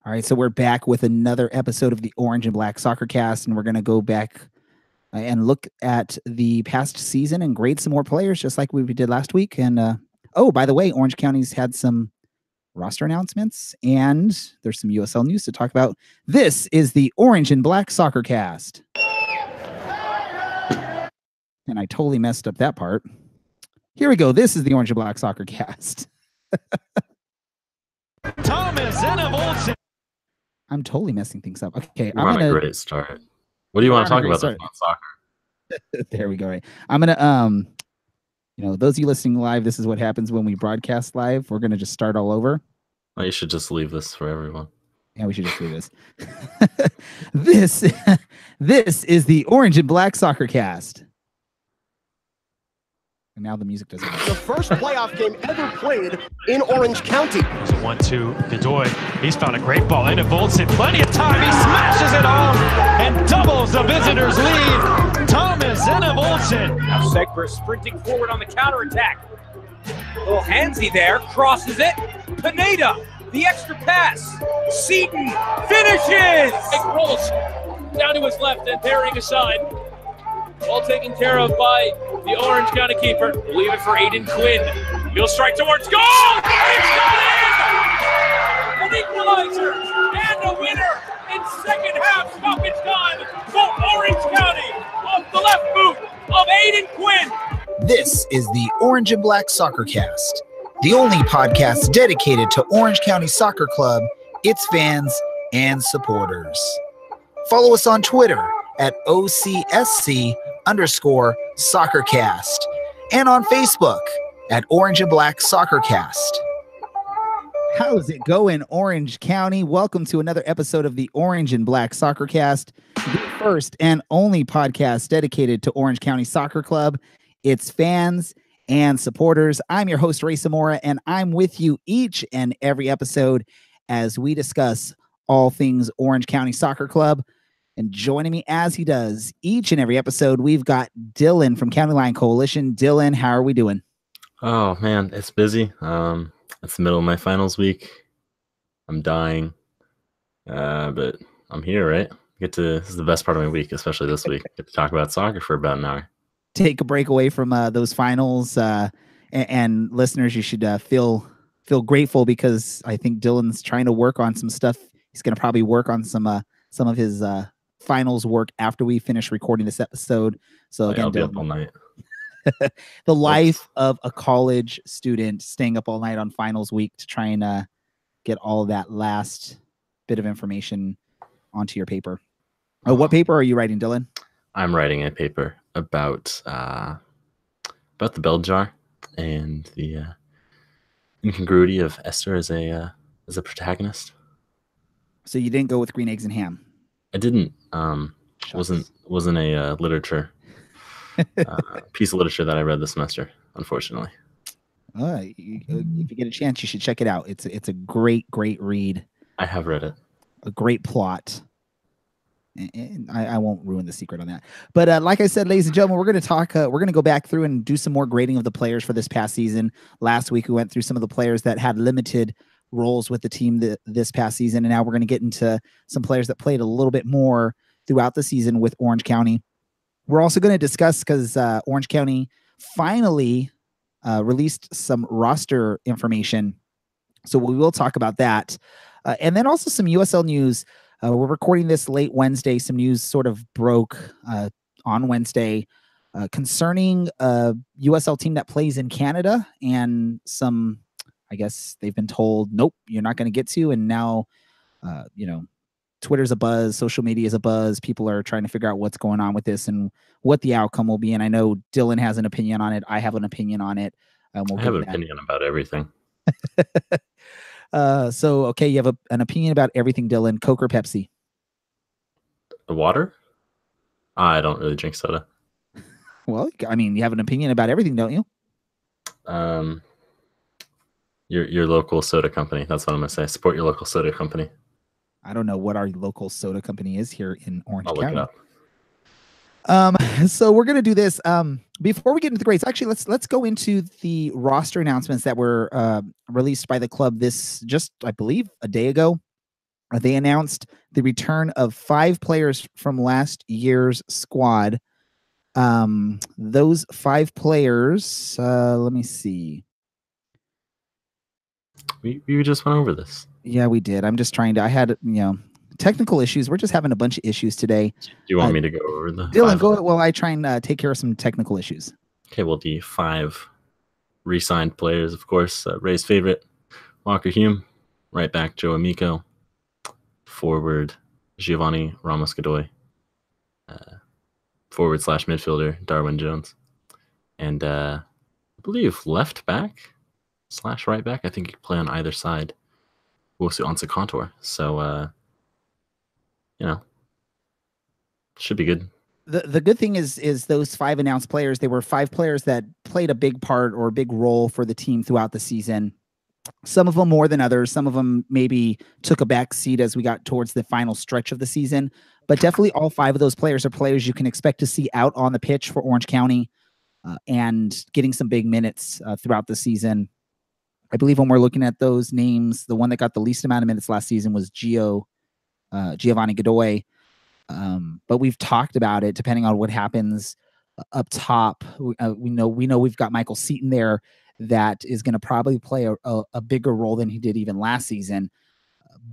All right, so we're back with another episode of the Orange and Black Soccer Cast, and we're going to go back and look at the past season and grade some more players, just like we did last week. And oh, by the way, Orange County's had some roster announcements, and there's some USL news to talk about. This is the Orange and Black Soccer Cast. And I totally messed up that part. Here we go. This is the Orange and Black Soccer Cast. Thomas Enevoldsen. I'm totally messing things up. Okay, We're on a great start. What do you want to talk about on soccer? There we go. Right. I'm gonna those of you listening live, this is what happens when we broadcast live. We're gonna just start all over. Well, you should just leave this for everyone. Yeah, we should just leave this. This is the Orange and Black Soccer Cast. And now the music doesn't work. The first playoff game ever played in Orange County. There's a 1-2. Godoy. He's found a great ball. Enevoldsen. Plenty of time. He smashes it home and doubles the visitors' lead. Thomas Enevoldsen. Now Segber sprinting forward on the counterattack. A little handsy there. Crosses it. Pineda. The extra pass. Seaton finishes. It rolls down to his left and bearing aside. All taken care of by the Orange County keeper. Leave it for Aiden Quinn. He'll strike towards goal! It's got in! An equalizer and a winner in second half stoppage time for Orange County off the left boot of Aiden Quinn. This is the Orange and Black Soccer Cast, the only podcast dedicated to Orange County Soccer Club, its fans, and supporters. Follow us on Twitter at OCSC_SoccerCast and on Facebook at Orange and Black Soccer Cast. How's it going, Orange County? Welcome to another episode of the Orange and Black Soccer Cast, the first and only podcast dedicated to Orange County Soccer Club, its fans, and supporters. I'm your host, Ray Zamora, and I'm with you each and every episode as we discuss all things Orange County Soccer Club. And joining me as he does each and every episode, we've got Dylan from County Line Coalition. Dylan, how are we doing? Oh, man, it's busy. It's the middle of my finals week. I'm dying. But I'm here, right? This is the best part of my week, especially this week. Get to talk about soccer for about an hour. Take a break away from those finals. And listeners, you should feel grateful because I think Dylan's trying to work on some stuff. He's going to probably work on some of his finals work after we finish recording this episode. So again, I'll be up all night. The life of a college student, staying up all night on finals week to try and get all of that last bit of information onto your paper. Oh, what paper are you writing, Dylan? I'm writing a paper about the bell jar and the incongruity of Esther as a protagonist. So you didn't go with green eggs and ham? I didn't. Wasn't a literature piece of literature that I read this semester, unfortunately. If you get a chance, you should check it out. It's a great read. I have read it. A great plot. And I won't ruin the secret on that. But like I said, ladies and gentlemen, we're going to talk. We're going to go back through and do some more grading of the players for this past season. Last week, we went through some of the players that had limited roles with the team this past season, and now we're going to get into some players that played a little bit more throughout the season with Orange County. We're also going to discuss, because Orange County finally released some roster information, so we will talk about that, and then also some USL news. We're recording this late Wednesday. Some news sort of broke on Wednesday concerning a USL team that plays in Canada, and some, I guess they've been told, nope, you're not going to get to. And now, Twitter's a buzz, social media is a buzz. People are trying to figure out what's going on with this and what the outcome will be. And I know Dylan has an opinion on it. I have an opinion on it. I have an opinion about everything. Okay, you have an opinion about everything, Dylan. Coke or Pepsi? Water? I don't really drink soda. Well, I mean, you have an opinion about everything, don't you? Your local soda company. That's what I'm gonna say. Support your local soda company. I don't know what our local soda company is here in Orange County. I'll look it up. So we're gonna do this. Before we get into the grades, actually, let's go into the roster announcements that were released by the club I believe, a day ago. They announced the return of 5 players from last year's squad. Those 5 players, let me see. We just went over this. Yeah, we did. I'm just trying to, I had, technical issues. We're just having a bunch of issues today. Do you want me to go over the Dylan, 5? go ahead while I try and take care of some technical issues. Okay, well, the 5 re-signed players, of course, Ray's favorite, Walker Hume, right back, Joe Amico, forward, Giovanni Ramos-Godoy, forward / midfielder, Darwin Jones, and I believe left back / right back, I think he could play on either side, Wosu Ansa-Kontor. So, should be good. The good thing is those 5 announced players, they were 5 players that played a big part or a big role for the team throughout the season. Some of them more than others. Some of them maybe took a back seat as we got towards the final stretch of the season. But definitely all 5 of those players are players you can expect to see out on the pitch for Orange County and getting some big minutes throughout the season. I believe when we're looking at those names, the one that got the least amount of minutes last season was Giovanni Godoy. But we've talked about it. Depending on what happens up top, we know we've got Michael Seaton there that is going to probably play a bigger role than he did even last season.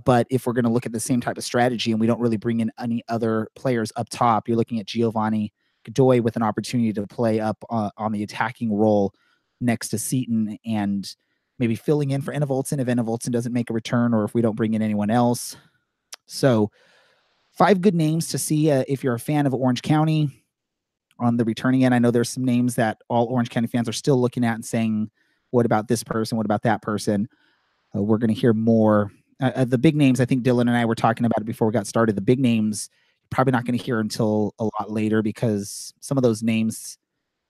But if we're going to look at the same type of strategy and we don't really bring in any other players up top, you're looking at Giovanni Godoy with an opportunity to play up on the attacking role next to Seaton and maybe filling in for Enevoldsen if Enevoldsen doesn't make a return or if we don't bring in anyone else. So 5 good names to see if you're a fan of Orange County on the returning end. I know there's some names that all Orange County fans are still looking at and saying, what about this person? What about that person? We're going to hear more. The big names, I think Dylan and I were talking about it before we got started. The big names, probably not going to hear until a lot later because some of those names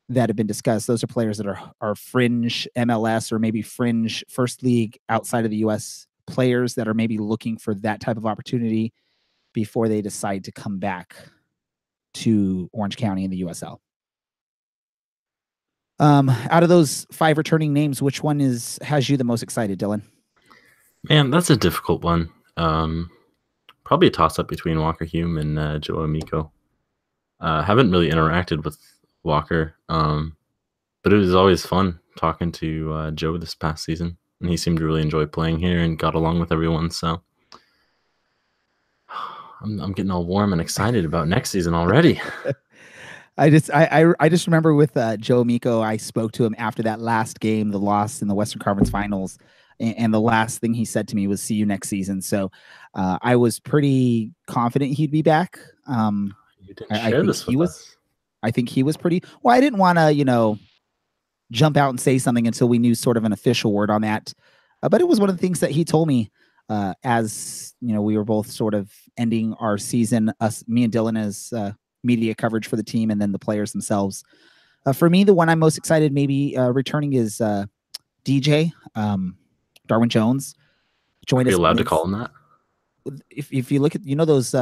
that have been discussed, those are players that are fringe MLS or maybe fringe first league outside of the U.S. players that are maybe looking for that type of opportunity before they decide to come back to Orange County in the USL. Out of those 5 returning names, which one has you the most excited, Dylan? Man, that's a difficult one. Probably a toss-up between Walker Hume and Joe Amico. Haven't really interacted with Walker, but it was always fun talking to Joe this past season, and he seemed to really enjoy playing here and got along with everyone. So I'm getting all warm and excited about next season already. I just remember with Joe Amico, I spoke to him after that last game, the loss in the Western Conference Finals, and the last thing he said to me was, "See you next season." So I was pretty confident he'd be back. You didn't share this with us. I think he was pretty well. I didn't want to, jump out and say something until we knew sort of an official word on that. But it was one of the things that he told me as we were both sort of ending our season. Me and Dylan as media coverage for the team, and then the players themselves. For me, the one I'm most excited maybe returning is DJ Darwin Jones. Joined us. Are you allowed to call him that? If you look at those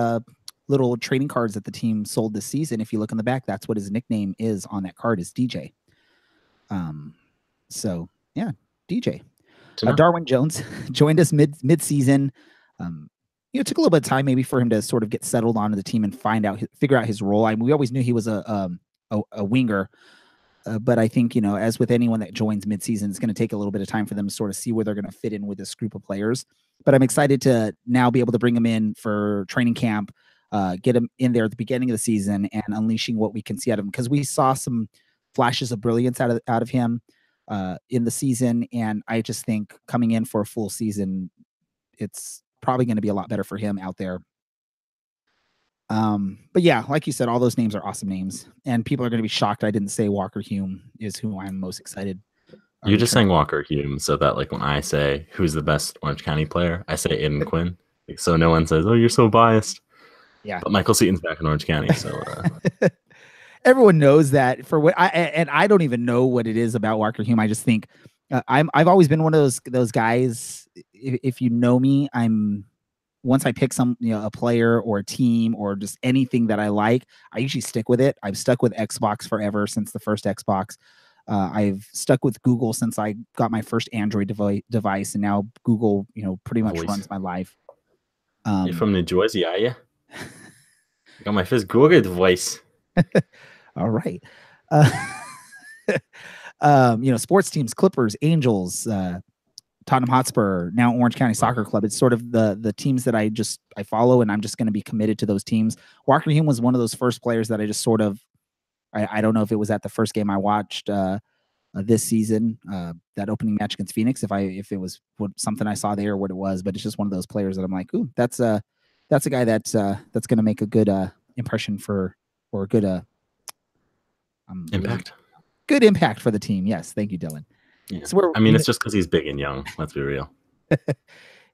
little trading cards that the team sold this season, if you look on the back, that's what his nickname is on that card, is DJ. So yeah, DJ. Darwin Jones joined us mid-season. It took a little bit of time maybe for him to sort of get settled onto the team and figure out his role. We always knew he was a winger, but I think as with anyone that joins mid-season, it's going to take a little bit of time for them to sort of see where they're going to fit in with this group of players. But I'm excited to now be able to bring him in for training camp. Get him in there at the beginning of the season and unleashing what we can see out of him, because we saw some flashes of brilliance out of him in the season, and I just think coming in for a full season, it's probably going to be a lot better for him out there. But yeah, like you said, all those names are awesome names, and people are going to be shocked I didn't say Walker Hume is who I'm most excited. You're just saying Walker Hume so that when I say who's the best Orange County player, I say Aiden Quinn, so no one says, "Oh, you're so biased." Yeah, but Michael Seaton's back in Orange County, so everyone knows that. For what I don't even know what it is about Walker Hume. I just think I've always been one of those guys. If you know me, once I pick a player or a team or just anything that I like, I usually stick with it. I've stuck with Xbox forever since the first Xbox. I've stuck with Google since I got my first Android device, and now Google, pretty much runs my life. You're from New Jersey, are you? I got my first Google voice. All right. Sports teams, Clippers, Angels, Tottenham Hotspur, now Orange County Soccer Club. It's sort of the teams that I follow, and I'm just going to be committed to those teams. Walker Hume was one of those first players that I just sort of, I don't know if it was at the first game I watched this season, that opening match against Phoenix, if it was something I saw there or what it was, but it's just one of those players that I'm like, ooh, that's a guy that's going to make a good impression or a good impact. Good impact for the team. Yes, thank you, Dylan. Yeah. So it's just because he's big and young. Let's be real.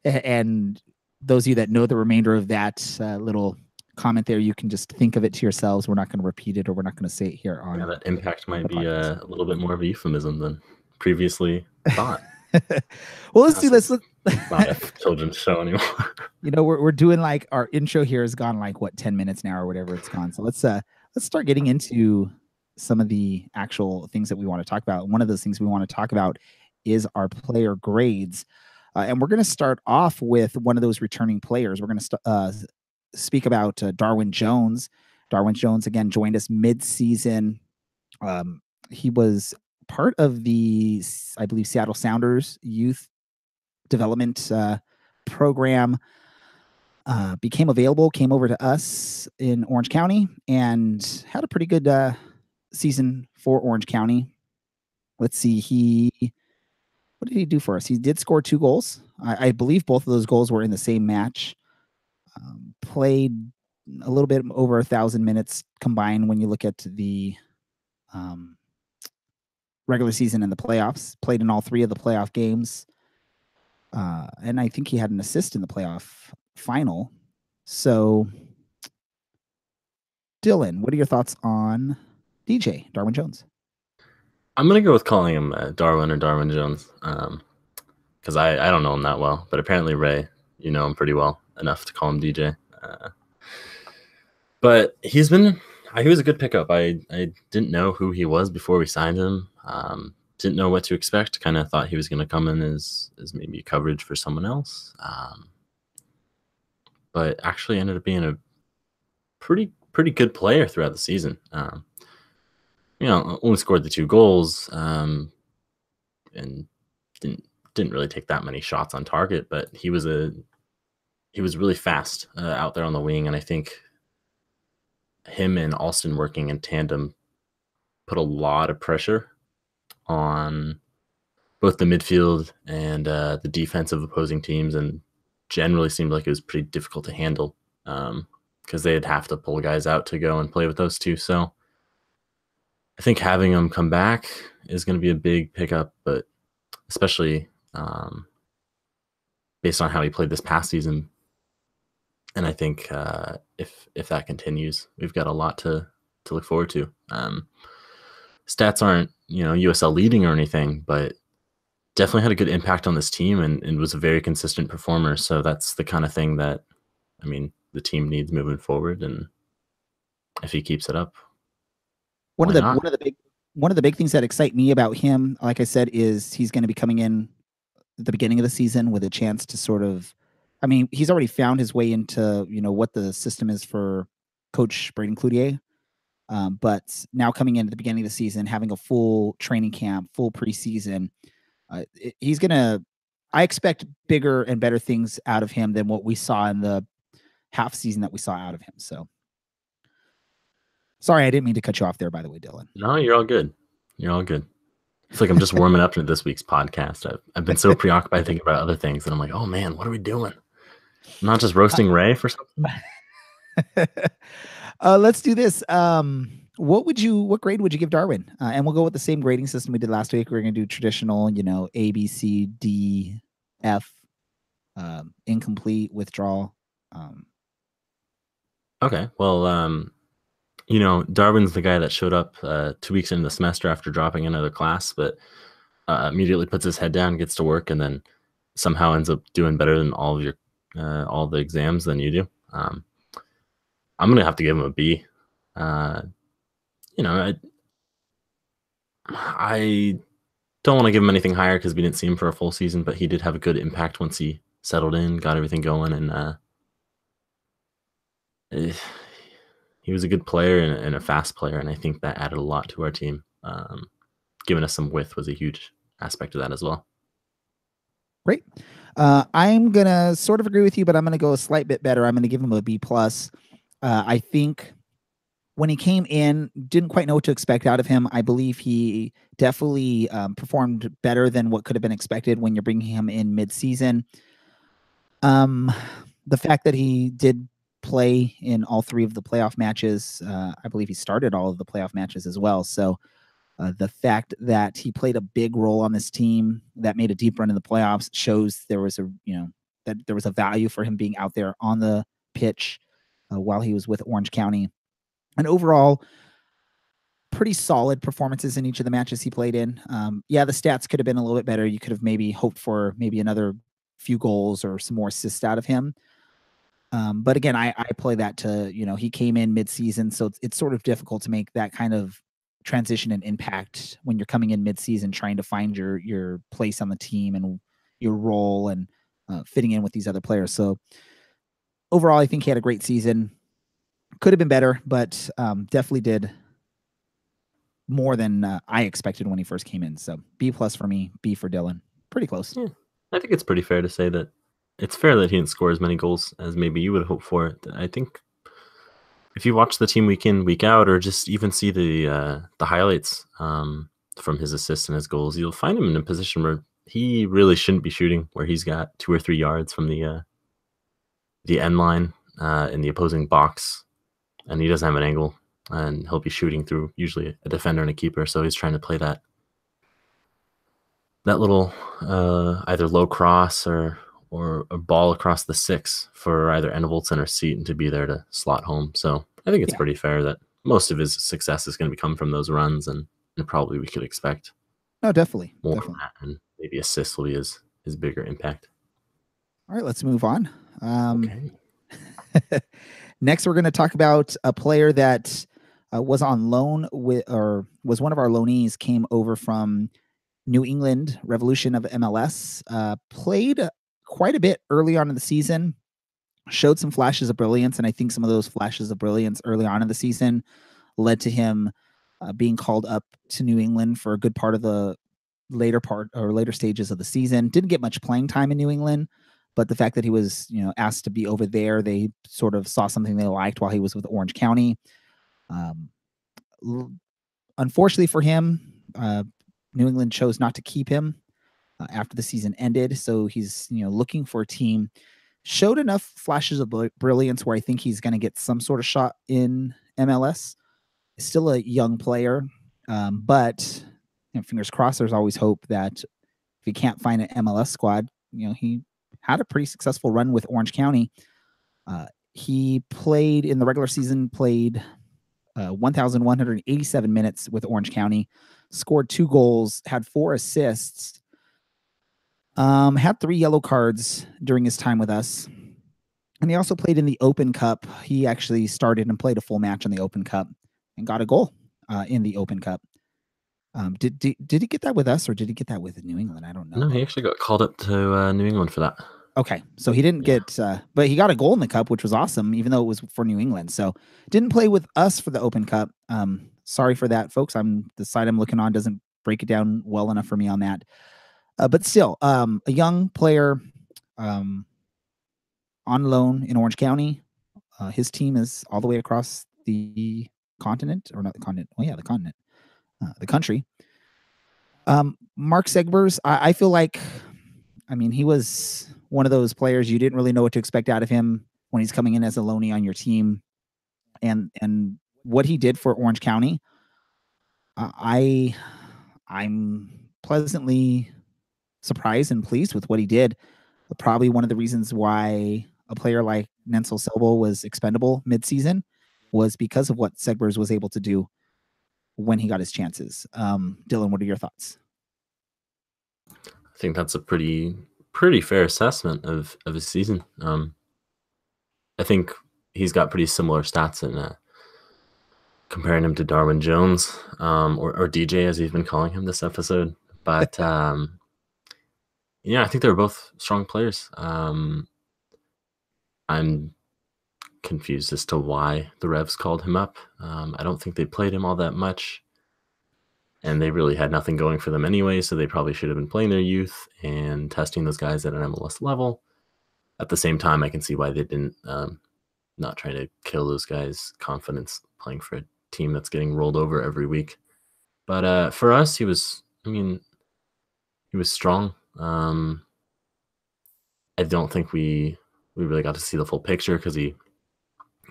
And those of you that know the remainder of that little comment there, you can just think of it to yourselves. We're not going to repeat it, or we're not going to say it here on. Yeah, that impact might be a little bit more of a euphemism than previously thought. Well, let's do this. Not a children's show anymore. We're doing like our intro here has gone like 10 minutes now or whatever it's gone. So let's start getting into some of the actual things that we want to talk about. One of those things we want to talk about is our player grades. And we're going to start off with one of those returning players. We're going to speak about Darwin Jones. Darwin Jones, again, joined us mid-season. He was part of the, I believe, Seattle Sounders youth development program. Became available, came over to us in Orange County, and had a pretty good season for Orange County. Let's see, what did he do for us? He did score 2 goals. I believe both of those goals were in the same match. Played a little bit over 1,000 minutes combined when you look at the regular season and the playoffs. Played in all 3 of the playoff games. And I think he had an assist in the playoff final. So, Dylan, what are your thoughts on DJ, Darwin Jones? I'm going to go with calling him Darwin or Darwin Jones, because I don't know him that well. But apparently, Ray, you know him pretty well enough to call him DJ. But he was a good pickup. I didn't know who he was before we signed him. Didn't know what to expect. Kind of thought he was going to come in as maybe coverage for someone else. But actually ended up being a pretty good player throughout the season. Only scored the 2 goals, and didn't really take that many shots on target. But he was really fast out there on the wing, and I think him and Alston working in tandem put a lot of pressure on both the midfield and the defense of opposing teams, and generally seemed like it was pretty difficult to handle because they'd have to pull guys out to go and play with those 2. So I think having him come back is going to be a big pickup, but especially based on how he played this past season. And I think if that continues, we've got a lot to look forward to. Stats aren't, USL leading or anything, but definitely had a good impact on this team and was a very consistent performer. So that's the kind of thing that, the team needs moving forward. And if he keeps it up, one of the big things that excite me about him, like I said, is he's going to be coming in at the beginning of the season with a chance to sort of, he's already found his way into, what the system is for Coach Braden Cloutier. But now coming in at the beginning of the season, having a full training camp, full preseason, he's going to, I expect bigger and better things out of him than what we saw in the half season that we saw out of him. So sorry, I didn't mean to cut you off there, by the way, Dylan. No, you're all good. You're all good. It's like I'm just warming up to this week's podcast. I've been so preoccupied thinking about other things that I'm like, oh man, what are we doing? I'm not just roasting Ray for something. Let's do this. What grade would you give Darwin? And we'll go with the same grading system we did last week. We're going to do traditional, A, B, C, D, F, incomplete, withdrawal. Okay. Well, Darwin's the guy that showed up 2 weeks into the semester after dropping another class, but immediately puts his head down, gets to work, and then somehow ends up doing better than all the exams than you do. I'm going to have to give him a B. I don't want to give him anything higher because we didn't see him for a full season, but he did have a good impact once he settled in, got everything going, and he was a good player and a fast player, and I think that added a lot to our team. Giving us some width was a huge aspect of that as well. Great. I'm gonna sort of agree with you, but I'm gonna go a slight bit better. I'm gonna give him a B+. I think when he came in, didn't quite know what to expect out of him. I believe he definitely performed better than what could have been expected when you're bringing him in mid-season. The fact that he did play in all 3 of the playoff matches, I believe he started all of the playoff matches as well. So the fact that he played a big role on this team that made a deep run in the playoffs shows there was that there was a value for him being out there on the pitch while he was with Orange County. And overall, pretty solid performances in each of the matches he played in. Yeah, the stats could have been a little bit better. You could have maybe hoped for maybe another few goals or some more assists out of him. But again, I play that to, he came in mid-season, so it's sort of difficult to make that kind of transition and impact when you're coming in mid-season, trying to find your place on the team and your role and fitting in with these other players. So overall, I think he had a great season. Could have been better, but definitely did more than I expected when he first came in. So B+ for me, B for Dylan. Pretty close. Yeah, I think it's pretty fair to say that it's fair that he didn't score as many goals as maybe you would hope for. I think if you watch the team week in, week out, or just even see the highlights from his assists and his goals, you'll find him in a position where he really shouldn't be shooting, where he's got 2 or 3 yards from the end line in the opposing box, and he doesn't have an angle, and he'll be shooting through usually a defender and a keeper. So he's trying to play that little either low cross or a ball across the 6 for either Enevoldsen or Seaton to be there to slot home. So I think it's pretty fair that most of his success is going to come from those runs, and probably we could expect definitely more definitely. than that, and maybe assists will be his bigger impact. All right, let's move on. Okay. Next, we're going to talk about a player that was on loan or was one of our loanees, came over from New England Revolution of MLS, played quite a bit early on in the season, showed some flashes of brilliance. And I think some of those flashes of brilliance early on in the season led to him being called up to New England for a good part of the later stages of the season. Didn't get much playing time in New England, but the fact that he was, asked to be over there, they sort of saw something they liked while he was with Orange County. Unfortunately for him, New England chose not to keep him after the season ended. So he's, looking for a team. Showed enough flashes of brilliance where I think he's going to get some sort of shot in MLS. Still a young player, but fingers crossed. There's always hope that if he can't find an MLS squad, he had a pretty successful run with Orange County. He played in the regular season, played 1,187 minutes with Orange County, scored 2 goals, had 4 assists, had 3 yellow cards during his time with us. And he also played in the Open Cup. He actually started and played a full match in the Open Cup and got a goal in the Open Cup. Did he get that with us, or did he get that with New England? I don't know. No, he actually got called up to New England for that. Okay, so he didn't get, but he got a goal in the Cup, which was awesome, even though it was for New England. So didn't play with us for the Open Cup. Sorry for that, folks. The side I'm looking on doesn't break it down well enough for me on that. But still, a young player on loan in Orange County. His team is all the way across the continent, or not the continent. Oh yeah, the continent, the country. Mark Segbers, I feel like, he was one of those players you didn't really know what to expect out of him when he's coming in as a loanee on your team, and what he did for Orange County, I'm pleasantly surprised and pleased with what he did. Probably one of the reasons why a player like Nensel Selbo was expendable mid-season was because of what Segbers was able to do when he got his chances. Dylan, what are your thoughts? I think that's a pretty fair assessment of his season. I think he's got pretty similar stats in comparing him to Darwin Jones, or DJ, as he's been calling him this episode. But I think they're both strong players. I'm confused as to why the Revs called him up. I don't think they played him all that much, and they really had nothing going for them anyway, so they probably should have been playing their youth and testing those guys at an MLS level. At the same time, I can see why they didn't, not trying to kill those guys' confidence playing for a team that's getting rolled over every week. But for us, he was strong. I don't think we really got to see the full picture because he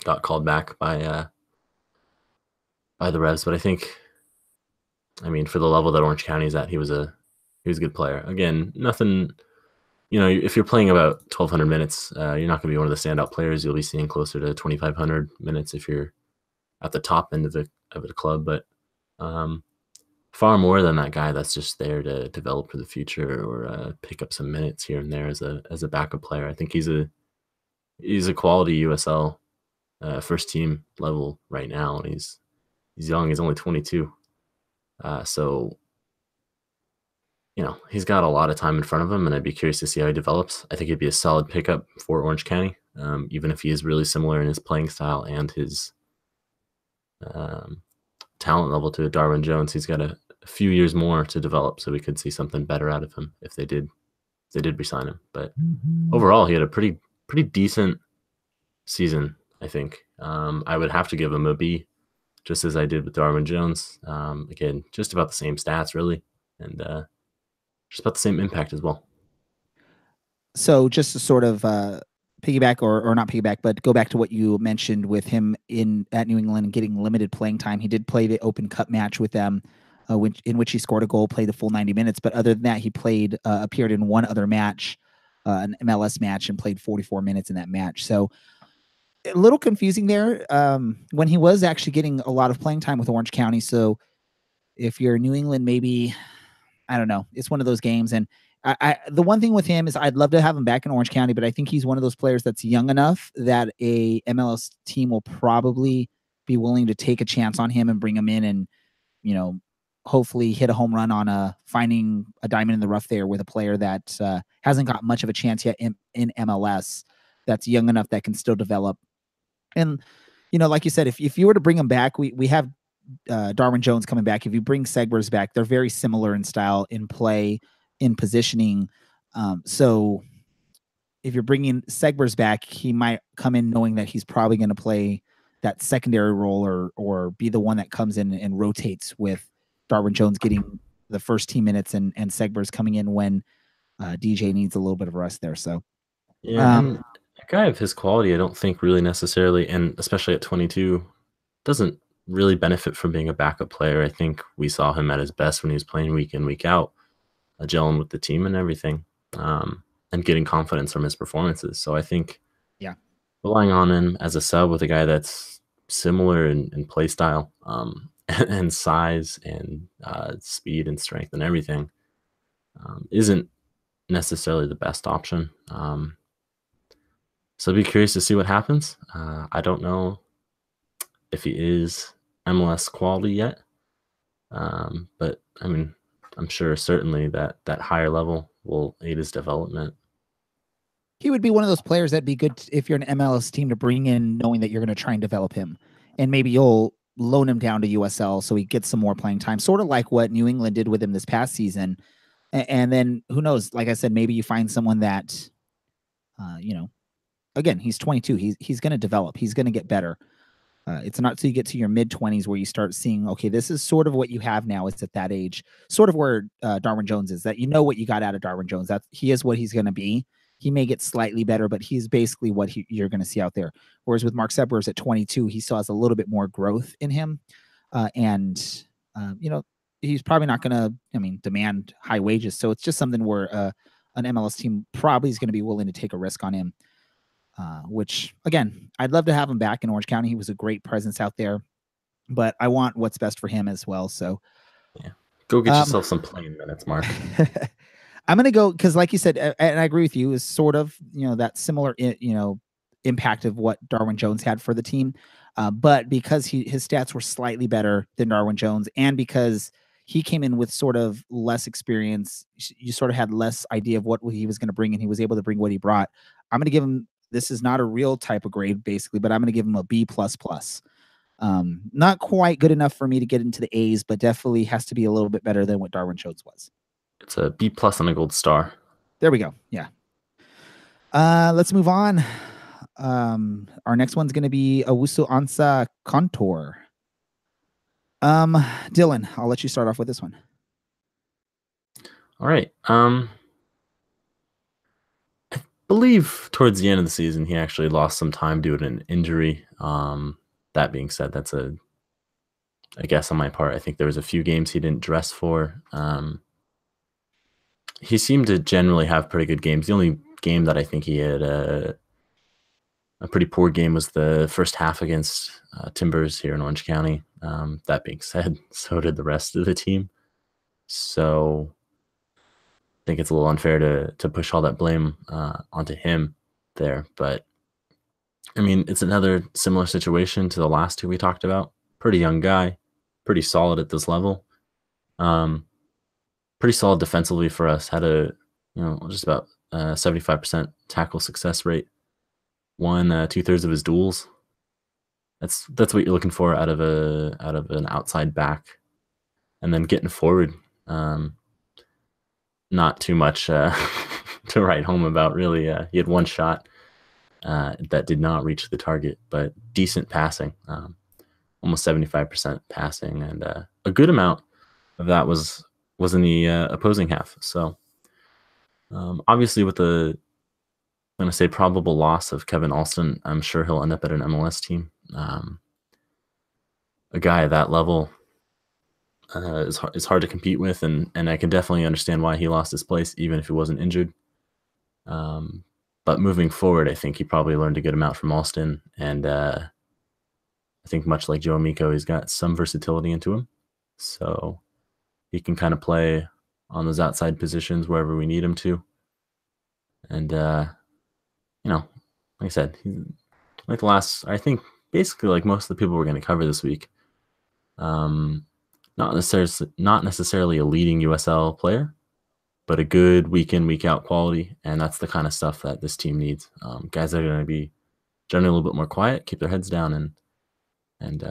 got called back by the Revs. But I think, for the level that Orange County is at, he was a good player. Again, nothing. If you're playing about 1,200 minutes, you're not going to be one of the standout players. You'll be seeing closer to 2,500 minutes if you're at the top end of the club. But far more than that guy that's just there to develop for the future or pick up some minutes here and there as a backup player. I think he's a quality USL first team level right now, and he's young. He's only 22, so he's got a lot of time in front of him, and I'd be curious to see how he develops. I think he'd be a solid pickup for Orange County, even if he is really similar in his playing style and his talent level to Darwin Jones. He's got a few years more to develop, so we could see something better out of him if they did re-sign him. But overall, he had a pretty decent season, I think. I would have to give him a B, just as I did with Darwin Jones. Again, just about the same stats, really, and just about the same impact as well. So just to sort of piggyback or not piggyback, but go back to what you mentioned with him at New England and getting limited playing time. He did play the Open Cup match with them, in which he scored a goal, played the full 90 minutes. But other than that, he appeared in one other match, an MLS match, and played 44 minutes in that match. So a little confusing there when he was actually getting a lot of playing time with Orange County. So if you're New England, maybe, I don't know, it's one of those games. And the one thing with him is I'd love to have him back in Orange County, but I think he's one of those players that's young enough that a MLS team will probably be willing to take a chance on him and bring him in and, hopefully hit a home run on finding a diamond in the rough there with a player that hasn't got much of a chance yet in MLS, that's young enough that can still develop. And, like you said, if you were to bring him back, we have Darwin Jones coming back. If you bring Segbers back, they're very similar in style, in play, in positioning. So if you're bringing Segbers back, he might come in knowing that he's probably going to play that secondary role or be the one that comes in and rotates with Darwin Jones getting the first team minutes and Segbers coming in when DJ needs a little bit of rest there. So a guy of his quality, I don't think really necessarily, and especially at 22, doesn't really benefit from being a backup player. I think we saw him at his best when he was playing week in, week out, gelling with the team and everything, and getting confidence from his performances. So I think relying on him as a sub with a guy that's similar in play style and size and speed and strength and everything isn't necessarily the best option. So I'd be curious to see what happens. I don't know if he is MLS quality yet, but I'm sure certainly that higher level will aid his development. He would be one of those players that'd be good if you're an MLS team to bring in, knowing that you're going to try and develop him, and maybe you'll loan him down to USL so he gets some more playing time, sort of like what New England did with him this past season. And then who knows? Like I said, maybe you find someone that, again, he's 22. He's going to develop. He's going to get better. It's not till you get to your mid-20s where you start seeing, okay, this is sort of what you have now. It's at that age, sort of where Darwin Jones is, that what you got out of Darwin Jones. That he is what he's going to be. He may get slightly better, but he's basically what you're going to see out there. Whereas with Mark Segbers at 22, he still has a little bit more growth in him. And he's probably not going to, demand high wages. So it's just something where an MLS team probably is going to be willing to take a risk on him. Which, again, I'd love to have him back in Orange County. He was a great presence out there, but I want what's best for him as well. So go get yourself some playing minutes, Mark. I'm going to go, because like you said, and I agree with you, is sort of, that similar, impact of what Darwin Jones had for the team. But because his stats were slightly better than Darwin Jones, and because he came in with sort of less experience, you sort of had less idea of what he was going to bring, and he was able to bring what he brought. I'm going to give him this is not a real type of grade, basically, but I'm going to give him a B++. Not quite good enough for me to get into the A's, but definitely has to be a little bit better than what Darwin Scholes was. It's a B+ and a gold star. There we go. Yeah. Let's move on. Our next one's going to be Owusu Ansah Contour. Dylan, I'll let you start off with this one. All right. I believe towards the end of the season, he actually lost some time due to an injury. That being said, that's a guess on my part. I think there was a few games he didn't dress for. He seemed to generally have pretty good games. The only game that I think he had a pretty poor game was the first half against Timbers here in Orange County. That being said, so did the rest of the team. So I think it's a little unfair to push all that blame onto him there. But, I mean, it's another similar situation to the last two we talked about. Pretty young guy, pretty solid at this level. Pretty solid defensively for us. Had a, just about 75% tackle success rate. Won 2/3 of his duels. That's what you're looking for out of an outside back, and then getting forward. Not too much to write home about, really. He had one shot that did not reach the target, but decent passing, almost 75% passing, and a good amount of that was in the opposing half. So obviously with the, I'm going to say, probable loss of Kevin Alston, I'm sure he'll end up at an MLS team. A guy at that level is hard to compete with, and I can definitely understand why he lost his place, even if he wasn't injured. But moving forward, I think he probably learned a good amount from Alston, and I think much like Joe Amico, he's got some versatility into him, so he can kind of play on those outside positions wherever we need him to. And like I said, like the last, I think basically like most of the people we're going to cover this week, not necessarily a leading USL player, but a good week in, week out quality. And that's the kind of stuff that this team needs. Guys that are going to be generally a little bit more quiet, keep their heads down, and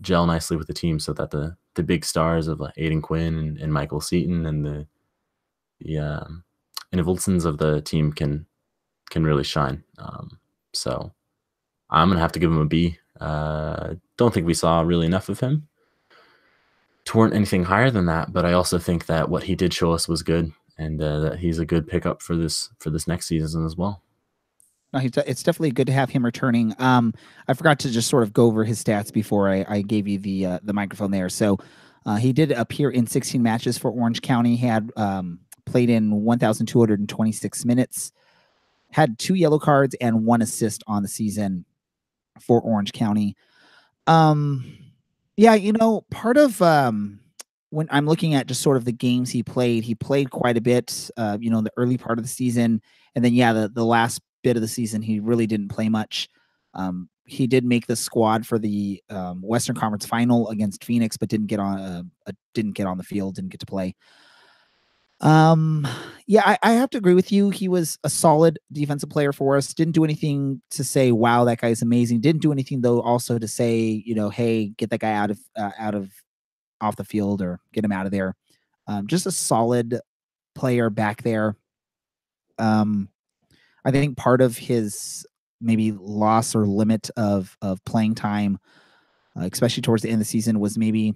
gel nicely with the team, so that the big stars of Aiden Quinn and Michael Seaton and the Enevoldsons of the team can really shine. So I'm going to have to give him a B. Don't think we saw really enough of him to warrant anything higher than that, but I also think that what he did show us was good, and that he's a good pickup for this next season as well. No, it's definitely good to have him returning. I forgot to just sort of go over his stats before I gave you the microphone there. So he did appear in 16 matches for Orange County. He had played in 1,226 minutes, had 2 yellow cards and 1 assist on the season for Orange County. Part of when I'm looking at just sort of the games he played quite a bit, in the early part of the season. And then, the last bit of the season, he really didn't play much. He did make the squad for the Western Conference final against Phoenix, but didn't get on the field, didn't get to play. I have to agree with you. He was a solid defensive player for us. Didn't do anything to say, wow, that guy's amazing. Didn't do anything though also to say, hey, get that guy off the field or get him out of there. Just a solid player back there. I think part of his maybe loss or limit of playing time, especially towards the end of the season, was maybe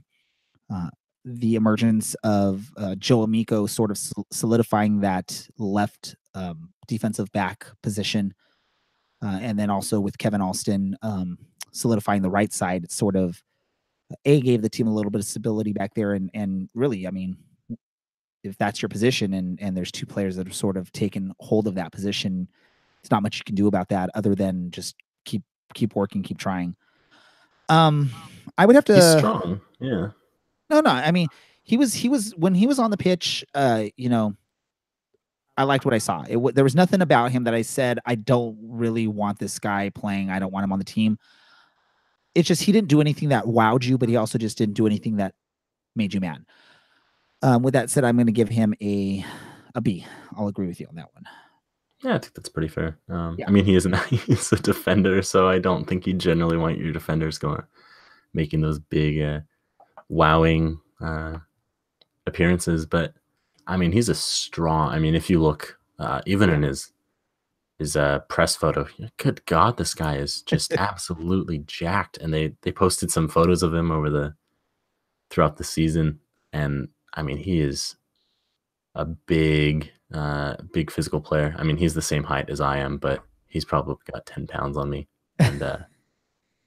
the emergence of Joe Amico sort of solidifying that left defensive back position. And then also with Kevin Alston solidifying the right side, it sort of gave the team a little bit of stability back there. And really, I mean, if that's your position and there's 2 players that have sort of taken hold of that position, it's not much you can do about that other than just keep working, keep trying. I would have to. He's strong. Yeah. No. I mean, he was when he was on the pitch. I liked what I saw. There was nothing about him that I said I don't really want this guy playing. I don't want him on the team. It's just he didn't do anything that wowed you, but he also just didn't do anything that made you mad. With that said, I'm going to give him a B. I'll agree with you on that one. Yeah, I think that's pretty fair. Yeah. I mean, he's a defender, so I don't think you generally want your defenders making those big, wowing appearances. But I mean, he's a strong. I mean, if you look even in his press photo, good God, this guy is just absolutely jacked. And they posted some photos of him throughout the season, and I mean, he is a big physical player. I mean, he's the same height as I am, but he's probably got 10 pounds on me, and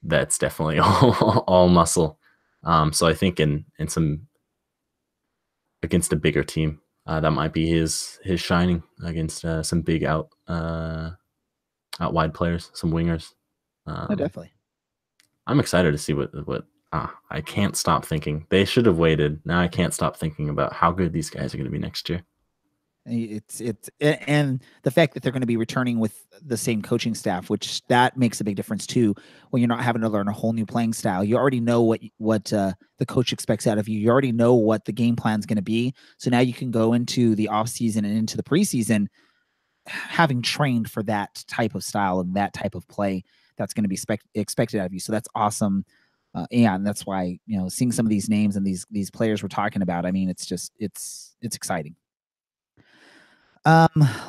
that's definitely all muscle. So I think in some against a bigger team, that might be his shining against some big out wide players, some wingers. Definitely. I'm excited to see what I can't stop thinking. They should have waited. Now I can't stop thinking about how good these guys are going to be next year. And the fact that they're going to be returning with the same coaching staff, which that makes a big difference too. When you're not having to learn a whole new playing style, you already know what the coach expects out of you. You already know what the game plan is going to be. So now you can go into the off season and into the preseason having trained for that type of style and that type of play that's going to be expected out of you. So that's awesome. And that's why, seeing some of these names and these players we're talking about, I mean, it's exciting.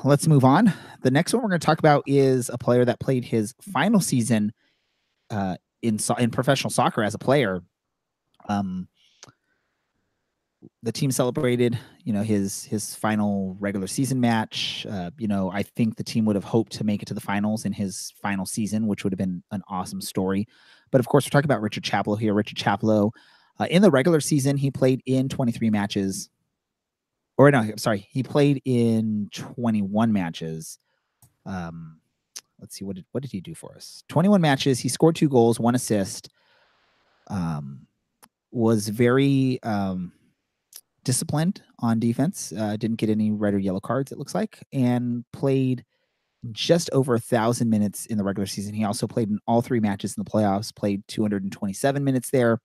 Let's move on. The next one we're going to talk about is a player that played his final season in professional soccer as a player. The team celebrated, his final regular season match. I think the team would have hoped to make it to the finals in his final season, which would have been an awesome story. But of course, we're talking about Richard Chaplow here. Richard Chaplow, in the regular season, he played in 23 matches. Or no, I'm sorry, he played in 21 matches. Let's see, what did he do for us? 21 matches. He scored 2 goals, 1 assist. Was very disciplined on defense. Didn't get any red or yellow cards, it looks like, and played just over 1,000 minutes in the regular season. He also played in all 3 matches in the playoffs. Played 227 minutes there.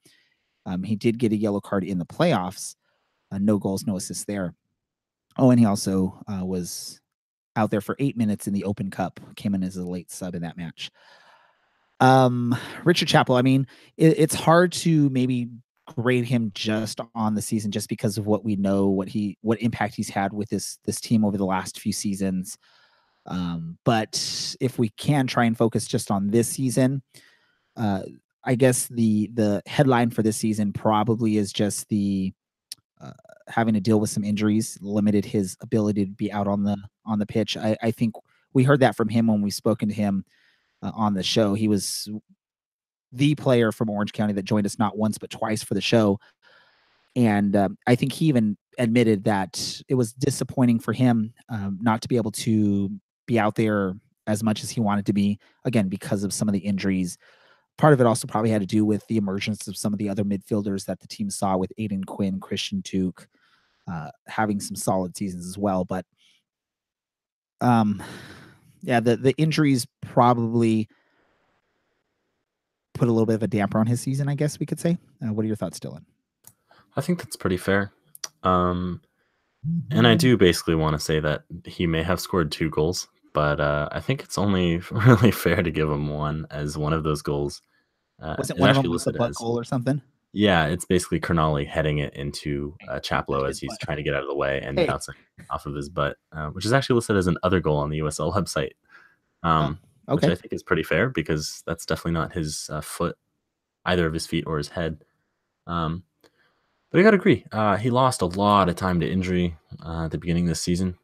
He did get a yellow card in the playoffs. No goals, no assists there. Oh, and he also was out there for 8 minutes in the Open Cup, came in as a late sub in that match. Richard Chaplow, I mean, it's hard to maybe grade him just on the season just because of what we know, what impact he's had with this team over the last few seasons. But if we can try and focus just on this season, I guess the headline for this season probably is just the having to deal with some injuries limited his ability to be out on the pitch. I think we heard that from him when we've spoken to him on the show. He was the player from Orange County that joined us not once but twice for the show, and I think he even admitted that it was disappointing for him not to be able to be out there as much as he wanted to be, again, because of some of the injuries. Part of it also probably had to do with the emergence of some of the other midfielders that the team saw, with Aiden Quinn, Christian Tuke, having some solid seasons as well. But the injuries probably put a little bit of a damper on his season, I guess we could say. What are your thoughts, Dylan? I think that's pretty fair. And I do basically want to say that he may have scored 2 goals, but I think it's only really fair to give him 1 as one of those goals. Was it one of them was a butt goal or something? Yeah, it's basically Kernali heading it into Chaplow as he's trying to get out of the way and bouncing off of his butt, which is actually listed as an other goal on the USL website, which I think is pretty fair because that's definitely not his foot, either of his feet or his head. But I got to agree. He lost a lot of time to injury at the beginning of the season,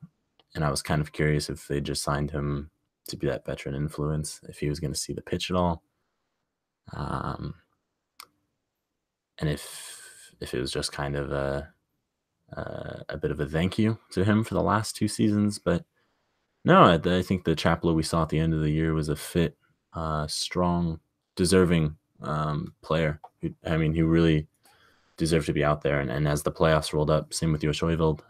and I was kind of curious if they just signed him to be that veteran influence, if he was going to see the pitch at all. And if it was just kind of a bit of a thank you to him for the last 2 seasons. But no, I think the Chaplow we saw at the end of the year was a fit, strong, deserving player. Who really deserved to be out there. And as the playoffs rolled up, same with Josh Oyvild,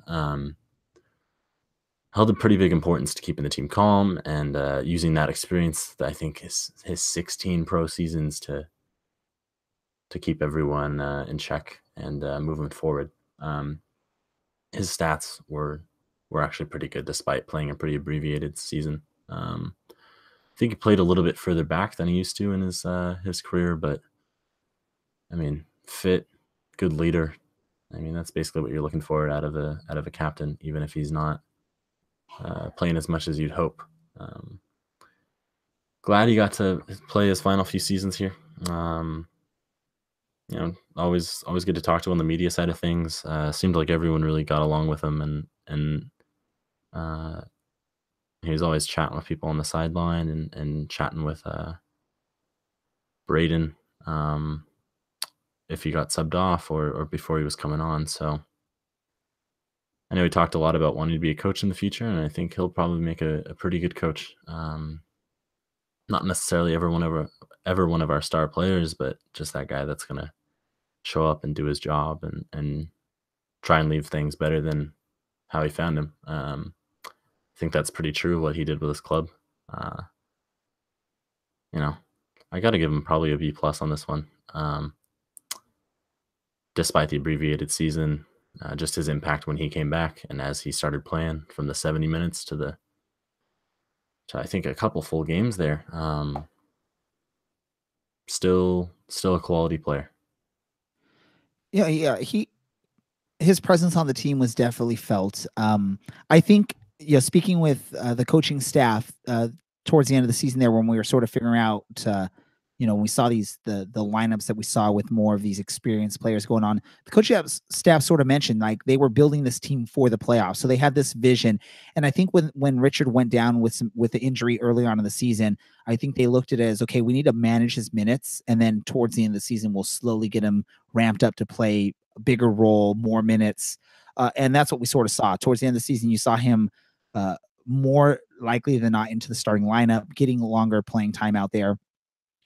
held a pretty big importance to keeping the team calm and using that experience, that I think his 16 pro seasons to keep everyone in check and moving forward. His stats were were actually pretty good despite playing a pretty abbreviated season. I think he played a little bit further back than he used to in his career, but I mean, fit, good leader. I mean, that's basically what you're looking for out of a captain, even if he's not playing as much as you'd hope. Glad he got to play his final few seasons here. Always good to talk to on the media side of things. Seemed like everyone really got along with him, and he was always chatting with people on the sideline and chatting with Braden if he got subbed off or before he was coming on. So I know he talked a lot about wanting to be a coach in the future, and I think he'll probably make a pretty good coach. Not necessarily ever one of our star players, but just that guy that's going to show up and do his job and try and leave things better than how he found him. I think that's pretty true what he did with his club. I got to give him probably a B+ on this one. Despite the abbreviated season, just his impact when he came back and as he started playing from the 70 minutes to I think a couple full games there. Still a quality player. Yeah. His presence on the team was definitely felt. I think, speaking with the coaching staff towards the end of the season there, when we were sort of figuring out, when we saw the lineups that we saw with more of these experienced players going on, the coaching staff sort of mentioned like they were building this team for the playoffs. So they had this vision. And I think when Richard went down with the injury early on in the season, I think they looked at it as, okay, we need to manage his minutes. And then towards the end of the season, we'll slowly get him ramped up to play a bigger role, more minutes. And that's what we sort of saw towards the end of the season. You saw him more likely than not into the starting lineup, getting longer playing time out there.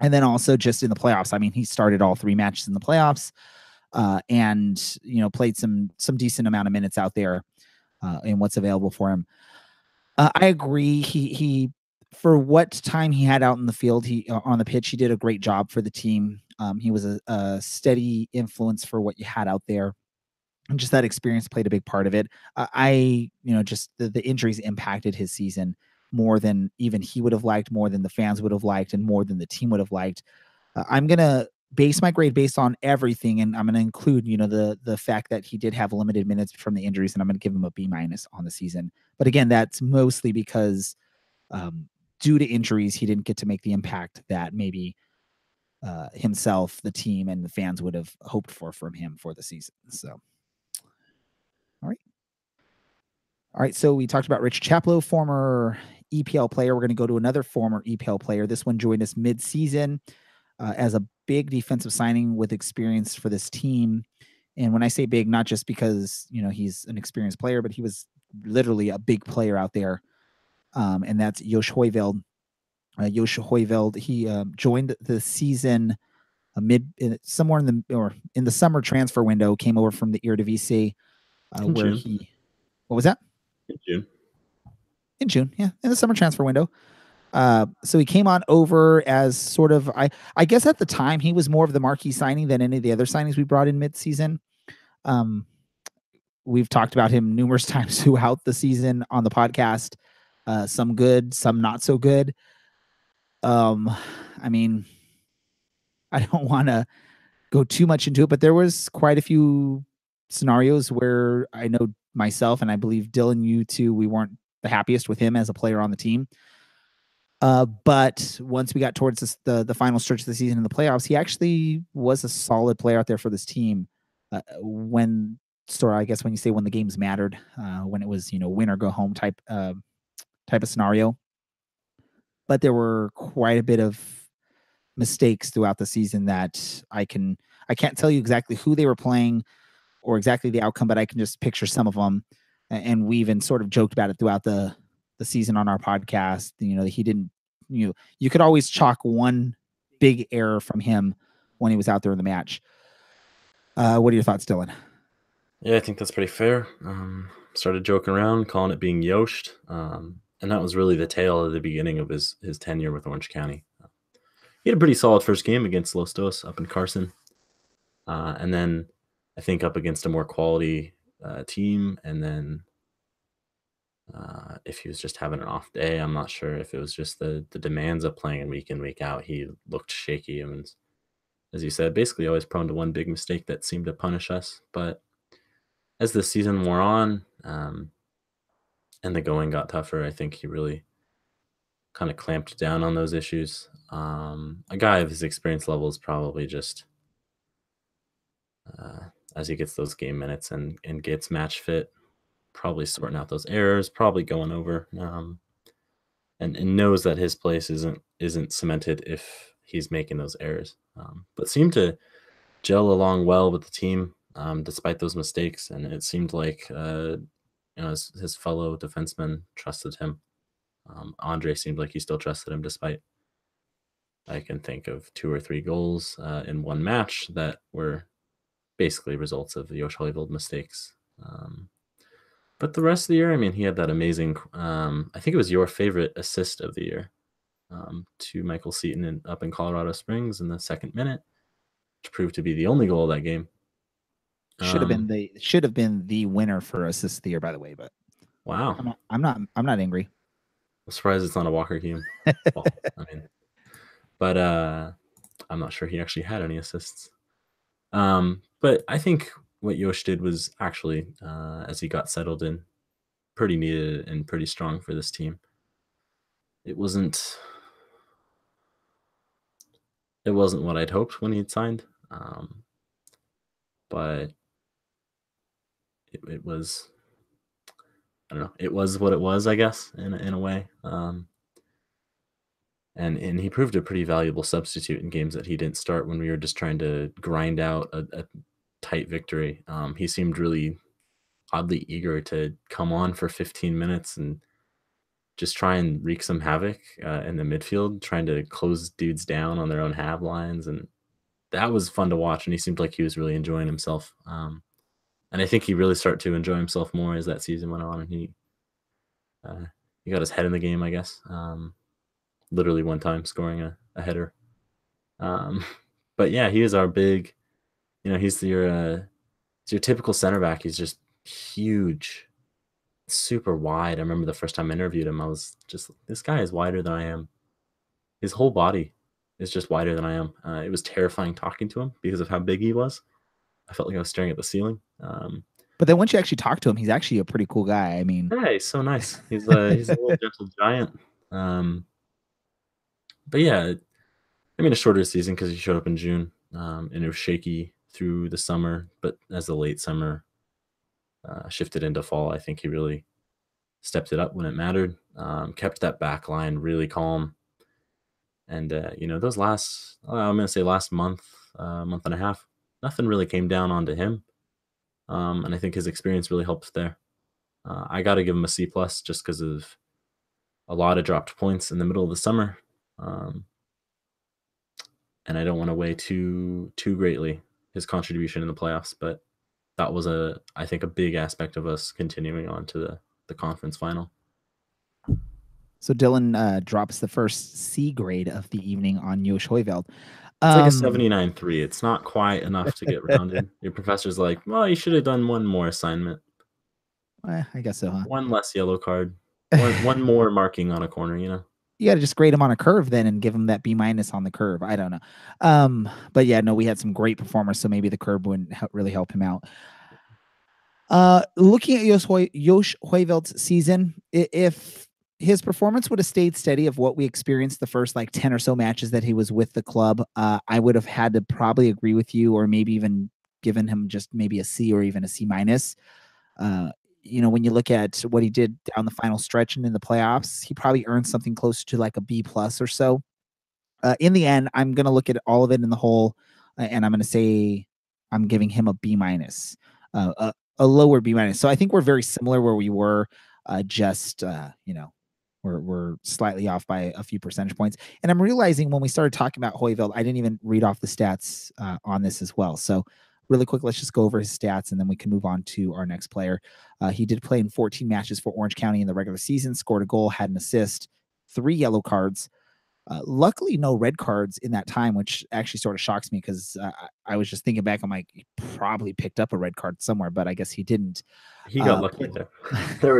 And then also just in the playoffs. I mean, he started all 3 matches in the playoffs and, played some decent amount of minutes out there in what's available for him. I agree. He for what time he had out in the field, on the pitch, he did a great job for the team. He was a steady influence for what you had out there. And just that experience played a big part of it. Just the injuries impacted his season more than even he would have liked, more than the fans would have liked, and more than the team would have liked. I'm going to base my grade based on everything, and I'm going to include, the fact that he did have limited minutes from the injuries, and I'm going to give him a B- on the season. But again, that's mostly because due to injuries, he didn't get to make the impact that maybe himself, the team, and the fans would have hoped for from him for the season. So, all right. So we talked about Rich Chaplow, former EPL player. We're going to go to another former EPL player. This one joined us mid-season as a big defensive signing with experience for this team. And when I say big, not just because, he's an experienced player, but he was literally a big player out there. And that's Josh Hoyveld. Josh Hoyveld, he joined the season somewhere in the summer transfer window, came over from the Eredivisie, where he, what was that? In June, yeah, in the summer transfer window. So he came on over as sort of, I guess at the time he was more of the marquee signing than any of the other signings we brought in mid-season. We've talked about him numerous times throughout the season on the podcast. Some good, some not so good. I mean, I don't want to go too much into it, but there was quite a few scenarios where I know myself, and I believe Dylan, you too, we weren't the happiest with him as a player on the team. But once we got towards the final stretch of the season in the playoffs, he actually was a solid player out there for this team. When you say when the games mattered, when it was, win or go home type of scenario. But there were quite a bit of mistakes throughout the season that I can't tell you exactly who they were playing or exactly the outcome, but I can just picture some of them. And we even sort of joked about it throughout the season on our podcast. He didn't, you could always chalk one big error from him when he was out there in the match. What are your thoughts, Dylan? Yeah, I think that's pretty fair. Started joking around, calling it being Yoshed. And that was really the tail of the beginning of his tenure with Orange County. He had a pretty solid first game against Los Dos up in Carson. And then I think up against a more quality team, and then If he was just having an off day, I'm not sure. If it was just the demands of playing week in, week out, he looked shaky and, as you said, basically always prone to one big mistake that seemed to punish us. But as the season wore on, and the going got tougher, I think he really kind of clamped down on those issues. A guy of his experience level is probably just, as he gets those game minutes and gets match fit, probably sorting out those errors, probably going over, and knows that his place isn't cemented if he's making those errors. But seemed to gel along well with the team, despite those mistakes, and it seemed like his fellow defensemen trusted him. Andre seemed like he still trusted him, despite I can think of 2 or 3 goals in one match that were basically results of the Josh Hoivold mistakes. But the rest of the year, I mean, he had that amazing, I think it was your favorite assist of the year, to Michael Seaton up in Colorado Springs in the second minute, which proved to be the only goal of that game. Should have been the winner for assist of the year, by the way. But wow, I'm not angry. I'm surprised it's not a Walker Hume. Well, I mean, but I'm not sure he actually had any assists. But I think what Yosh did was actually, as he got settled in, pretty needed and pretty strong for this team. It wasn't what I'd hoped when he'd signed, but it was, I don't know, it was what it was, I guess, in a way. And he proved a pretty valuable substitute in games that he didn't start when we were just trying to grind out a tight victory. He seemed really oddly eager to come on for 15 minutes and just try and wreak some havoc in the midfield, trying to close dudes down on their own half lines. And that was fun to watch. And he seemed like he was really enjoying himself. And I think he really started to enjoy himself more as that season went on. And he got his head in the game, I guess. Literally one time scoring a header. But yeah, he is our big, he's your typical center back. He's just huge, super wide. I remember the first time I interviewed him, I was just, this guy is wider than I am. His whole body is just wider than I am. It was terrifying talking to him because of how big he was. I felt like I was staring at the ceiling. But then once you actually talk to him, he's actually a pretty cool guy. I mean, yeah, he's so nice. He's a little gentle giant. But yeah, I mean, a shorter season because he showed up in June, and it was shaky through the summer. But as the late summer shifted into fall, I think he really stepped it up when it mattered. Kept that back line really calm. And, those last month, month and a half, nothing really came down onto him. And I think his experience really helped there. I got to give him a C+ just because of a lot of dropped points in the middle of the summer. And I don't want to weigh too greatly his contribution in the playoffs, but that was I think a big aspect of us continuing on to the conference final. So Dylan drops the first C grade of the evening on Josh Hoivold. It's like a 79.3. It's not quite enough to get rounded. Your professor's like, well, you should have done one more assignment. I guess so, huh? One less yellow card. One more marking on a corner, You got to just grade him on a curve then and give him that B- on the curve. I don't know. But yeah, no, we had some great performers, so maybe the curve wouldn't really help him out. Looking at Josh Hoivold's season, if his performance would have stayed steady of what we experienced the first 10 or so matches that he was with the club, I would have had to probably agree with you, or maybe even given him just maybe a C or even a C-. When you look at what he did down the final stretch and in the playoffs, he probably earned something close to like a B+ or so. In the end, I'm going to look at all of it in the whole, and I'm going to say I'm giving him a B-, a lower B-. So I think we're very similar where we were, we're slightly off by a few percentage points. And I'm realizing when we started talking about Hoivold, I didn't even read off the stats on this as well. So really quick, let's just go over his stats and then we can move on to our next player. He did play in 14 matches for Orange County in the regular season, scored a goal, had an assist, 3 yellow cards. Luckily, no red cards in that time, which actually sort of shocks me because I was just thinking back. I'm like, he probably picked up a red card somewhere, but I guess he didn't. He got lucky there. There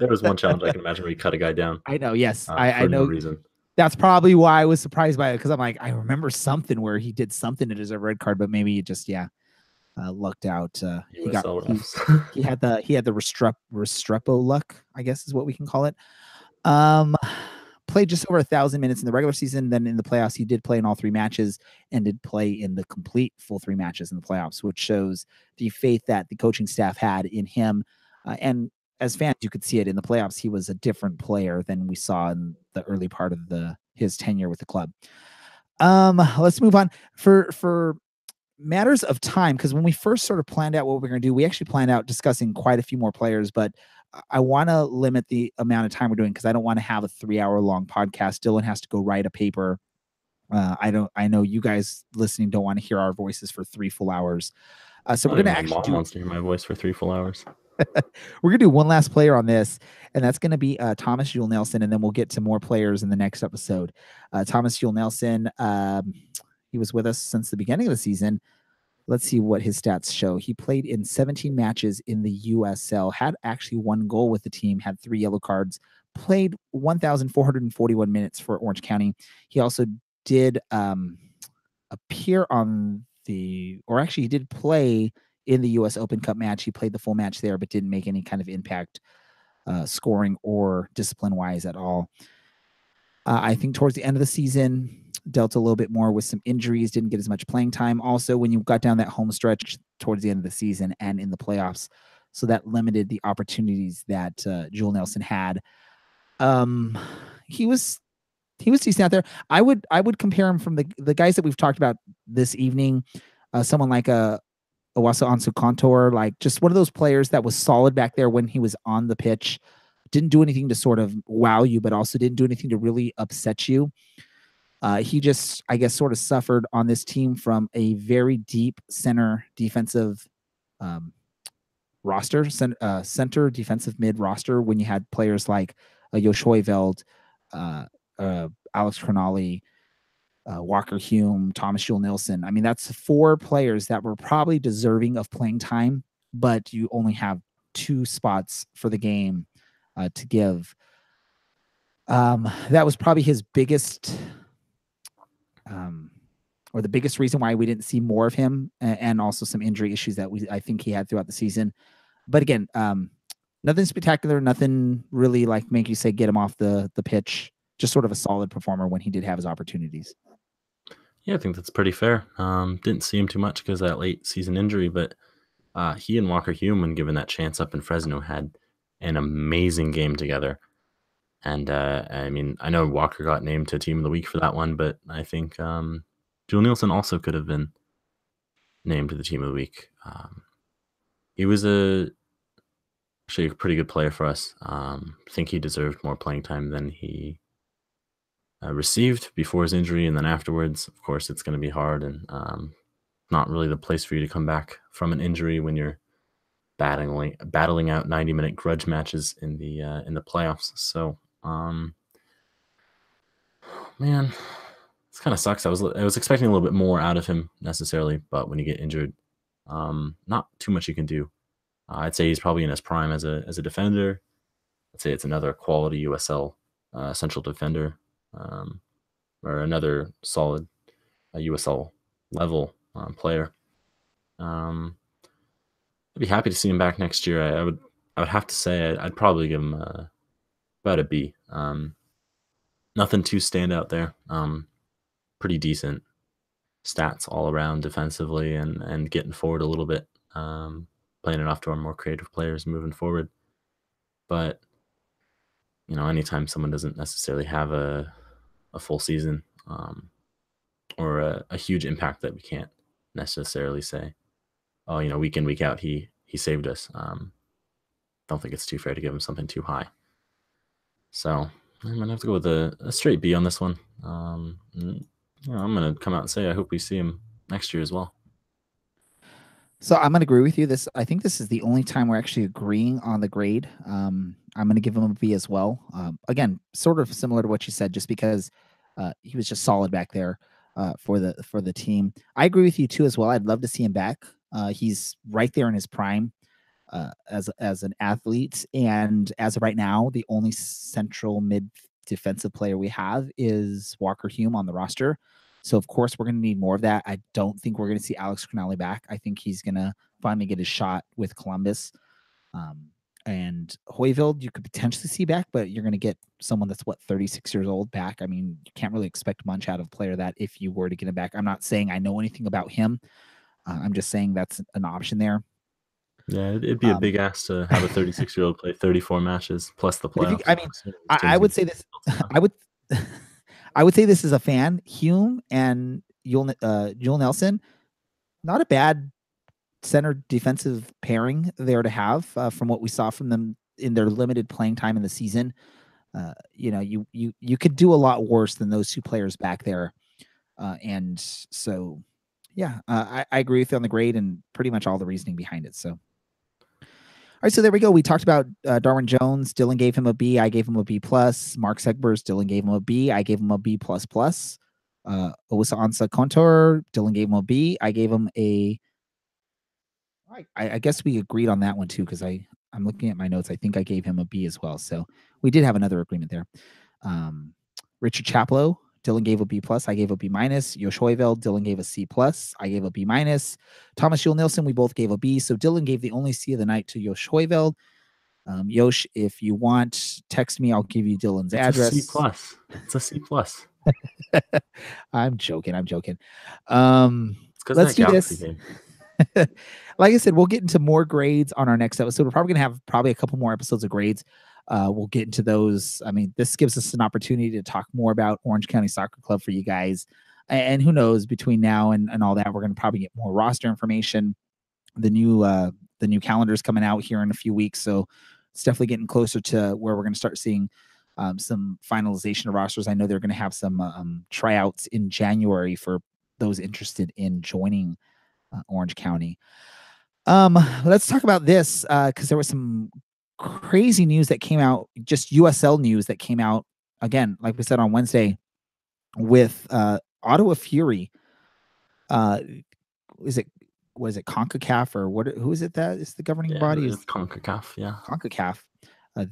was one challenge I can imagine where he cut a guy down. I know. Yes, I know. No reason. That's probably why I was surprised by it because I'm like, I remember something where he did something to deserve a red card, but maybe he just lucked out. He had the Restrepo luck, I guess is what we can call it. Played just over 1,000 minutes in the regular season. Then in the playoffs, he did play in all 3 matches and did play in the complete full 3 matches in the playoffs, which shows the faith that the coaching staff had in him. And as fans, you could see it in the playoffs. He was a different player than we saw in the early part of his tenure with the club. Let's move on for matters of time, because when we first sort of planned out what we're going to do, we actually planned out discussing quite a few more players, but I want to limit the amount of time we're doing because I don't want to have a 3-hour-long podcast. Dylan has to go write a paper. I know you guys listening don't want to hear our voices for 3 full hours. So we're going to actually wants to hear my voice for 3 full hours. We're going to do one last player on this, and that's going to be Thomas Jules Nelson, and then we'll get to more players in the next episode. Thomas Jules Nelson, he was with us since the beginning of the season. Let's see what his stats show. He played in 17 matches in the USL, had actually 1 goal with the team, had 3 yellow cards, played 1,441 minutes for Orange County. He also did appear on he did play in the U.S. Open Cup match. He played the full match there, but didn't make any kind of impact scoring or discipline-wise at all. I think towards the end of the season, dealt a little bit more with some injuries, didn't get as much playing time. Also, when you got down that home stretch towards the end of the season and in the playoffs, so that limited the opportunities that Jules Nelson had. He was decent out there. I would compare him from the guys that we've talked about this evening. Someone like Owasa Ansu Contour, like just one of those players that was solid back there when he was on the pitch. Didn't do anything to sort of wow you, but also didn't do anything to really upset you. He just, I guess, sort of suffered on this team from a very deep center defensive roster, center defensive mid roster when you had players like Josh Hoyveld, Alex Crognale, Walker Hume, Thomas Jules Nelson. I mean, that's 4 players that were probably deserving of playing time, but you only have 2 spots for the game to give. That was probably his biggest, or the biggest reason why we didn't see more of him, and also some injury issues that I think he had throughout the season. But again, nothing spectacular, nothing really like make you say get him off the pitch. Just sort of a solid performer when he did have his opportunities. Yeah, I think that's pretty fair. Didn't see him too much because of that late season injury, but he and Walker Hume, when given that chance up in Fresno, had an amazing game together. And I mean, I know Walker got named to Team of the Week for that one, but I think Jules Nelson also could have been named to the Team of the Week. He was actually a pretty good player for us. I think he deserved more playing time than he received before his injury, and then afterwards. Of course, it's going to be hard, and not really the place for you to come back from an injury when you're battling out 90-minute grudge matches in the playoffs. So, man, this kind of sucks. I was expecting a little bit more out of him necessarily, but when you get injured, not too much you can do. I'd say he's probably in his prime as a defender. I'd say it's another quality USL central defender, or another solid USL level player. I'd be happy to see him back next year. I would have to say I'd probably give him about a B. Nothing too stand out there. Pretty decent stats all around defensively and getting forward a little bit. Playing it off to our more creative players moving forward. But, you know, anytime someone doesn't necessarily have a full season or a huge impact that we can't necessarily say, oh, you know, week in, week out, he saved us. Don't think it's too fair to give him something too high. So I'm going to have to go with a straight B on this one. I'm going to come out and say I hope we see him next year as well. So I'm going to agree with you. I think this is the only time we're actually agreeing on the grade. I'm going to give him a B as well. Again, sort of similar to what you said, just because He was just solid back there for the team. I agree with you too as well. I'd love to see him back. He's right there in his prime as an athlete, and as of right now, the only central mid defensive player we have is Walker Hume on the roster. So of course we're going to need more of that. I don't think we're going to see Alex Crognale back. I think he's going to finally get his shot with Columbus. And Hoivild, you could potentially see back, but you're going to get someone that's 36 years old back. I mean, you can't really expect much out of a player that if you were to get him back. I'm not saying I know anything about him. I'm just saying that's an option there. Yeah, it'd be a big ask to have a 36-year-old play 34 matches plus the playoffs. I mean, I would say this. I would say this as a fan. Hume and Joel Nelson, not a bad center defensive pairing there to have from what we saw from them in their limited playing time in the season. You could do a lot worse than those two players back there. And so, yeah, I agree with you on the grade and pretty much all the reasoning behind it. So, all right, so there we go. We talked about Darwin Jones. Dylan gave him a B. I gave him a B+. Mark Segbers, Dylan gave him a B. I gave him a B++. Owusu Ansah-Kontor, Dylan gave him a B. I gave him a I guess we agreed on that one too, because I'm looking at my notes. I think I gave him a B as well. So we did have another agreement there. Richard Chaplow, Dylan gave a B+. I gave a B-. Josh Hoivild, Dylan gave a C+. I gave a B-. Thomas Juul-Nielsen, we both gave a B. So Dylan gave the only C of the night to Josh Hoivild. Yosh, if you want, text me. I'll give you Dylan's address. It's a C+. I'm joking. Let's do this. Game. Like I said, we'll get into more grades on our next episode. We're probably going to have a couple more episodes of grades. We'll get into those. I mean, this gives us an opportunity to talk more about Orange County Soccer Club for you guys. And who knows, between now and all that, we're going to probably get more roster information. The new calendar is coming out here in a few weeks. So it's definitely getting closer to where we're going to start seeing some finalization of rosters. I know they're going to have some tryouts in January for those interested in joining Orange County. Let's talk about this because there was some crazy news that came out, just USL news that came out again, like we said on Wednesday, with Ottawa Fury. What is it CONCACAF or what? Who is it that is the governing body? It's CONCACAF. Yeah, CONCACAF.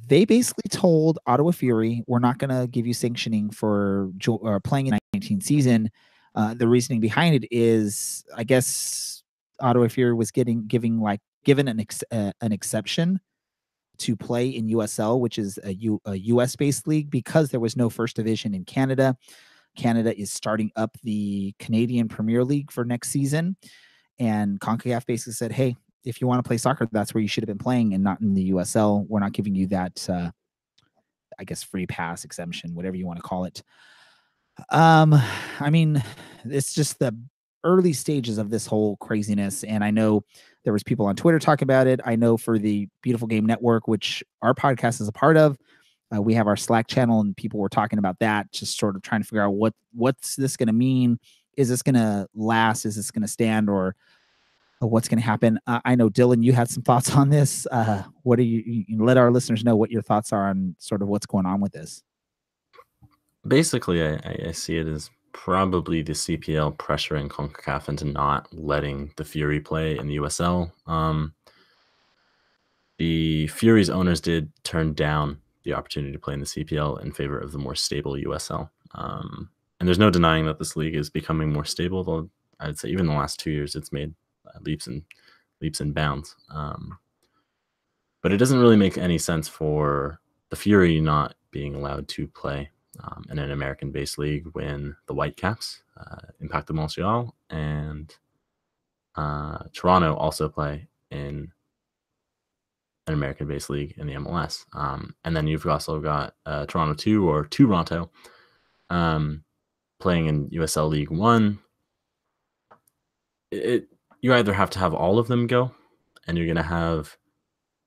They basically told Ottawa Fury, we're not going to give you sanctioning for playing in the 2019 season. The reasoning behind it is, I guess, Ottawa Fury was given an exception to play in USL, which is a US-based league, because there was no first division in Canada. Canada is starting up the Canadian Premier League for next season, and CONCACAF basically said, hey, if you want to play soccer, that's where you should have been playing and not in the USL. We're not giving you that, I guess, free pass exemption, whatever you want to call it. I mean, it's just the early stages of this whole craziness. And I know there was people on Twitter talking about it. I know for the Beautiful Game Network, which our podcast is a part of, we have our Slack channel and people were talking about that, just sort of trying to figure out what's this going to mean? Is this going to last? Is this going to stand, or what's going to happen? I know, Dylan, you had some thoughts on this. What do you let our listeners know what your thoughts are on sort of what's going on with this? Basically, I see it as probably the CPL pressuring CONCACAF into not letting the Fury play in the USL. The Fury's owners did turn down the opportunity to play in the CPL in favor of the more stable USL. And there's no denying that this league is becoming more stable, though I'd say even the last 2 years it's made leaps and bounds. But it doesn't really make any sense for the Fury not being allowed to play in an American-based league when the Whitecaps, Impact de Montreal, and Toronto also play in an American-based league in the MLS. And then you've also got Toronto 2 or Toronto playing in USL League One. You either have to have all of them go, and you're going to have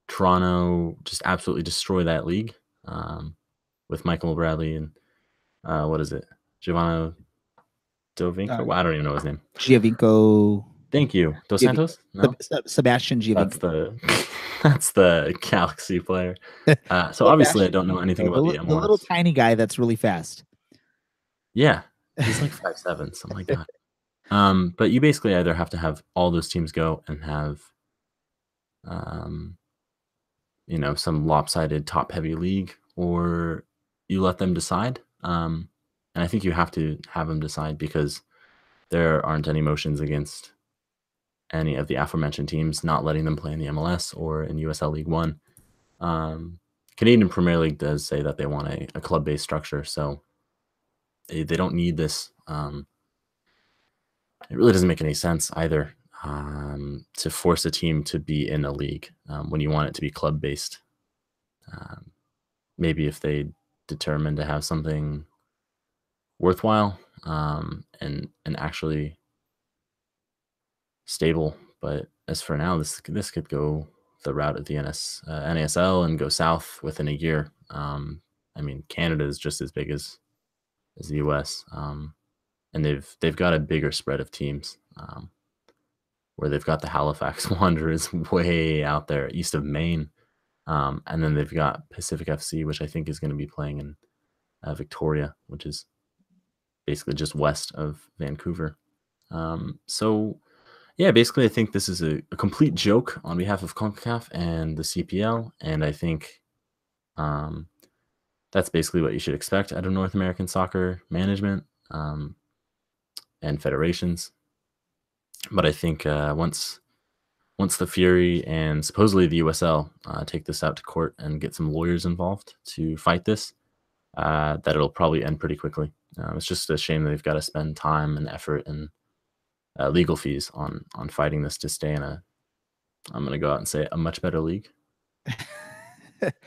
Toronto just absolutely destroy that league with Michael Bradley and what is it? Giovanni Giovinco? I don't even know his name. Giovinco. Thank you. Dos Santos? No? Sebastian Giovinco. That's the Galaxy player. So obviously I don't know anything about the MLS. The little tiny guy that's really fast. Yeah, he's like 5'7", something like that. But you basically either have to have all those teams go and have, some lopsided top-heavy league, or you let them decide. And I think you have to have them decide because there aren't any motions against any of the aforementioned teams not letting them play in the MLS or in USL League One. Canadian Premier League does say that they want a club-based structure, so they don't need this. It really doesn't make any sense either to force a team to be in a league when you want it to be club-based. Maybe if they determine to have something worthwhile and actually stable, but as for now, this could go the route of the NASL and go south within a year. I mean, Canada is just as big as the US, and they've got a bigger spread of teams, where they've got the Halifax Wanderers way out there east of Maine, and then they've got Pacific FC, which I think is going to be playing in Victoria, which is basically just west of Vancouver. So yeah, basically I think this is a complete joke on behalf of CONCACAF and the CPL, and I think that's basically what you should expect out of North American soccer management and federations. But I think once the Fury and supposedly the USL take this out to court and get some lawyers involved to fight this, that it'll probably end pretty quickly. It's just a shame that they've got to spend time and effort and legal fees on fighting this to stay in I'm going to go out and say a much better league.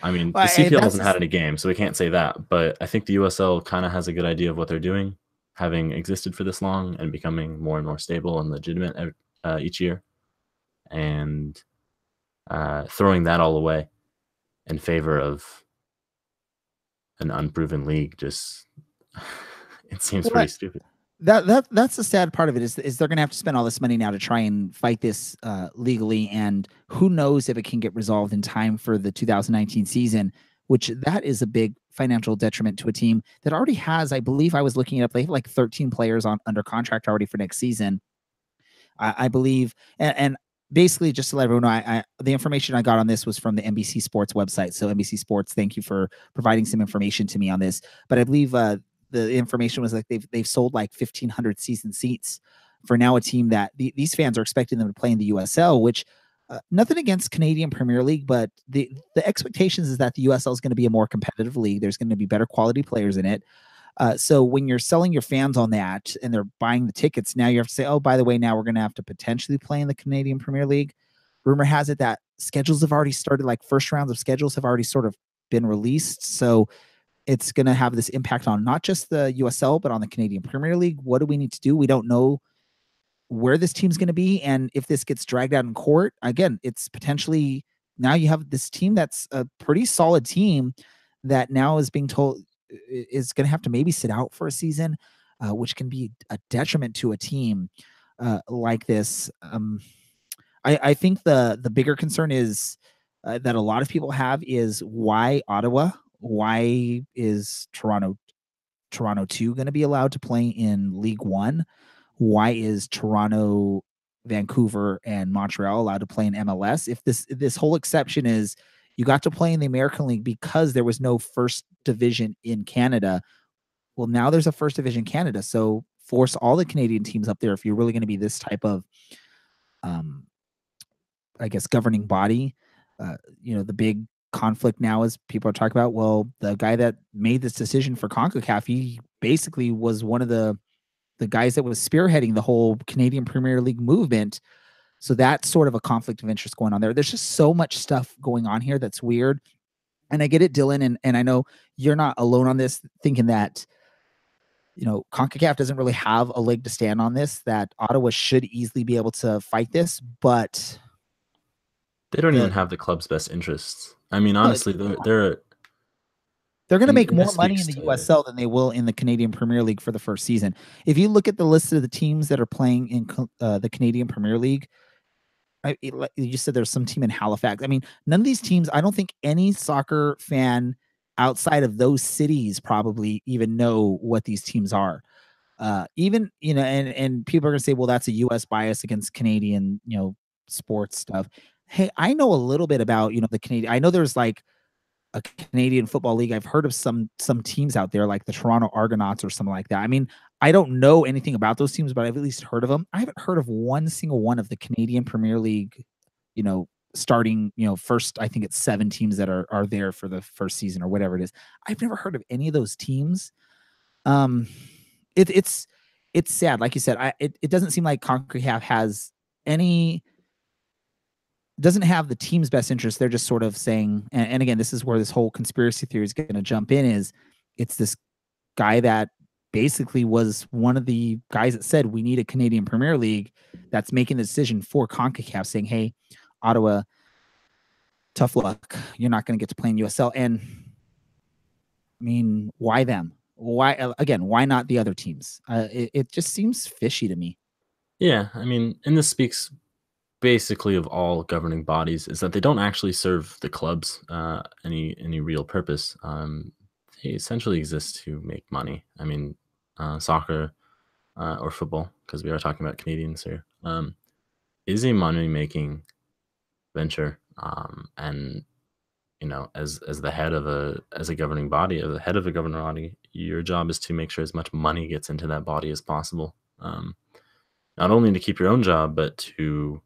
I mean, the CPL hasn't had any games, so we can't say that. But I think the USL kind of has a good idea of what they're doing, having existed for this long and becoming more and more stable and legitimate each year. And throwing that all away in favor of an unproven league just it seems pretty stupid. That's the sad part of it is they're going to have to spend all this money now to try and fight this legally, and who knows if it can get resolved in time for the 2019 season, which that is a big financial detriment to a team that already has, I believe I was looking it up, they have like 13 players under contract already for next season. I believe, and basically just to let everyone know, the information I got on this was from the NBC Sports website. So NBC Sports, thank you for providing some information to me on this. But I believe the information was like they've sold like 1,500 season seats for now, a team that these fans are expecting them to play in the USL, which nothing against Canadian Premier League, but the expectations is that the USL is going to be a more competitive league. There's going to be better quality players in it. So when you're selling your fans on that and they're buying the tickets, now you have to say, oh, by the way, now we're going to have to potentially play in the Canadian Premier League. Rumor has it that schedules have already started, like first rounds of schedules have already sort of been released. So it's going to have this impact on not just the USL, but on the Canadian Premier League. What do we need to do? We don't know where this team's going to be. And if this gets dragged out in court, again, it's potentially now you have this team that's a pretty solid team that now is being told is going to have to maybe sit out for a season, which can be a detriment to a team like this. I think the bigger concern is that a lot of people have is why Ottawa? Why is Toronto 2 going to be allowed to play in League One? Why is Toronto, Vancouver, and Montreal allowed to play in MLS? If this whole exception is you got to play in the American League because there was no first division in Canada. Well, now there's a first division Canada. So force all the Canadian teams up there if you're really going to be this type of, I guess, governing body. The big conflict now is people are talking about, well, the guy that made this decision for CONCACAF, he basically was one of the guys that was spearheading the whole Canadian Premier League movement. So that's sort of a conflict of interest going on there. There's just so much stuff going on here that's weird. And I get it, Dylan, and I know you're not alone on this, thinking that, CONCACAF doesn't really have a leg to stand on this, that Ottawa should easily be able to fight this, but they don't even have the club's best interests. I mean, honestly, they're going to make more money in the USL than they will in the Canadian Premier League for the first season. If you look at the list of the teams that are playing in the Canadian Premier League, you said there's some team in Halifax. I mean, none of these teams, I don't think any soccer fan outside of those cities probably even know what these teams are. Even, and people are going to say, well, that's a US bias against Canadian, sports stuff. Hey, I know a little bit about, the Canadian. I know there's like a Canadian football league. I've heard of some teams out there like the Toronto Argonauts or something like that. I mean, I don't know anything about those teams, but I've at least heard of them. I haven't heard of one single one of the Canadian Premier League, starting, first, I think it's 7 teams that are there for the first season or whatever it is. I've never heard of any of those teams. It's sad. Like you said, it doesn't seem like CONCACAF has doesn't have the team's best interest. They're just sort of saying, and again, this is where this whole conspiracy theory is going to jump in, is it's this guy that basically was one of the guys that said we need a Canadian Premier League that's making the decision for CONCACAF, saying, hey, Ottawa, tough luck. You're not going to get to play in USL. And I mean, why them? Why not the other teams? It just seems fishy to me. Yeah, I mean, and this speaks basically of all governing bodies, is that they don't actually serve the clubs any real purpose. They essentially exist to make money. I mean, soccer or football, because we are talking about Canadians here, is a money-making venture. And as the head of a governing body, as the head of a governing body, your job is to make sure as much money gets into that body as possible. Not only to keep your own job, but to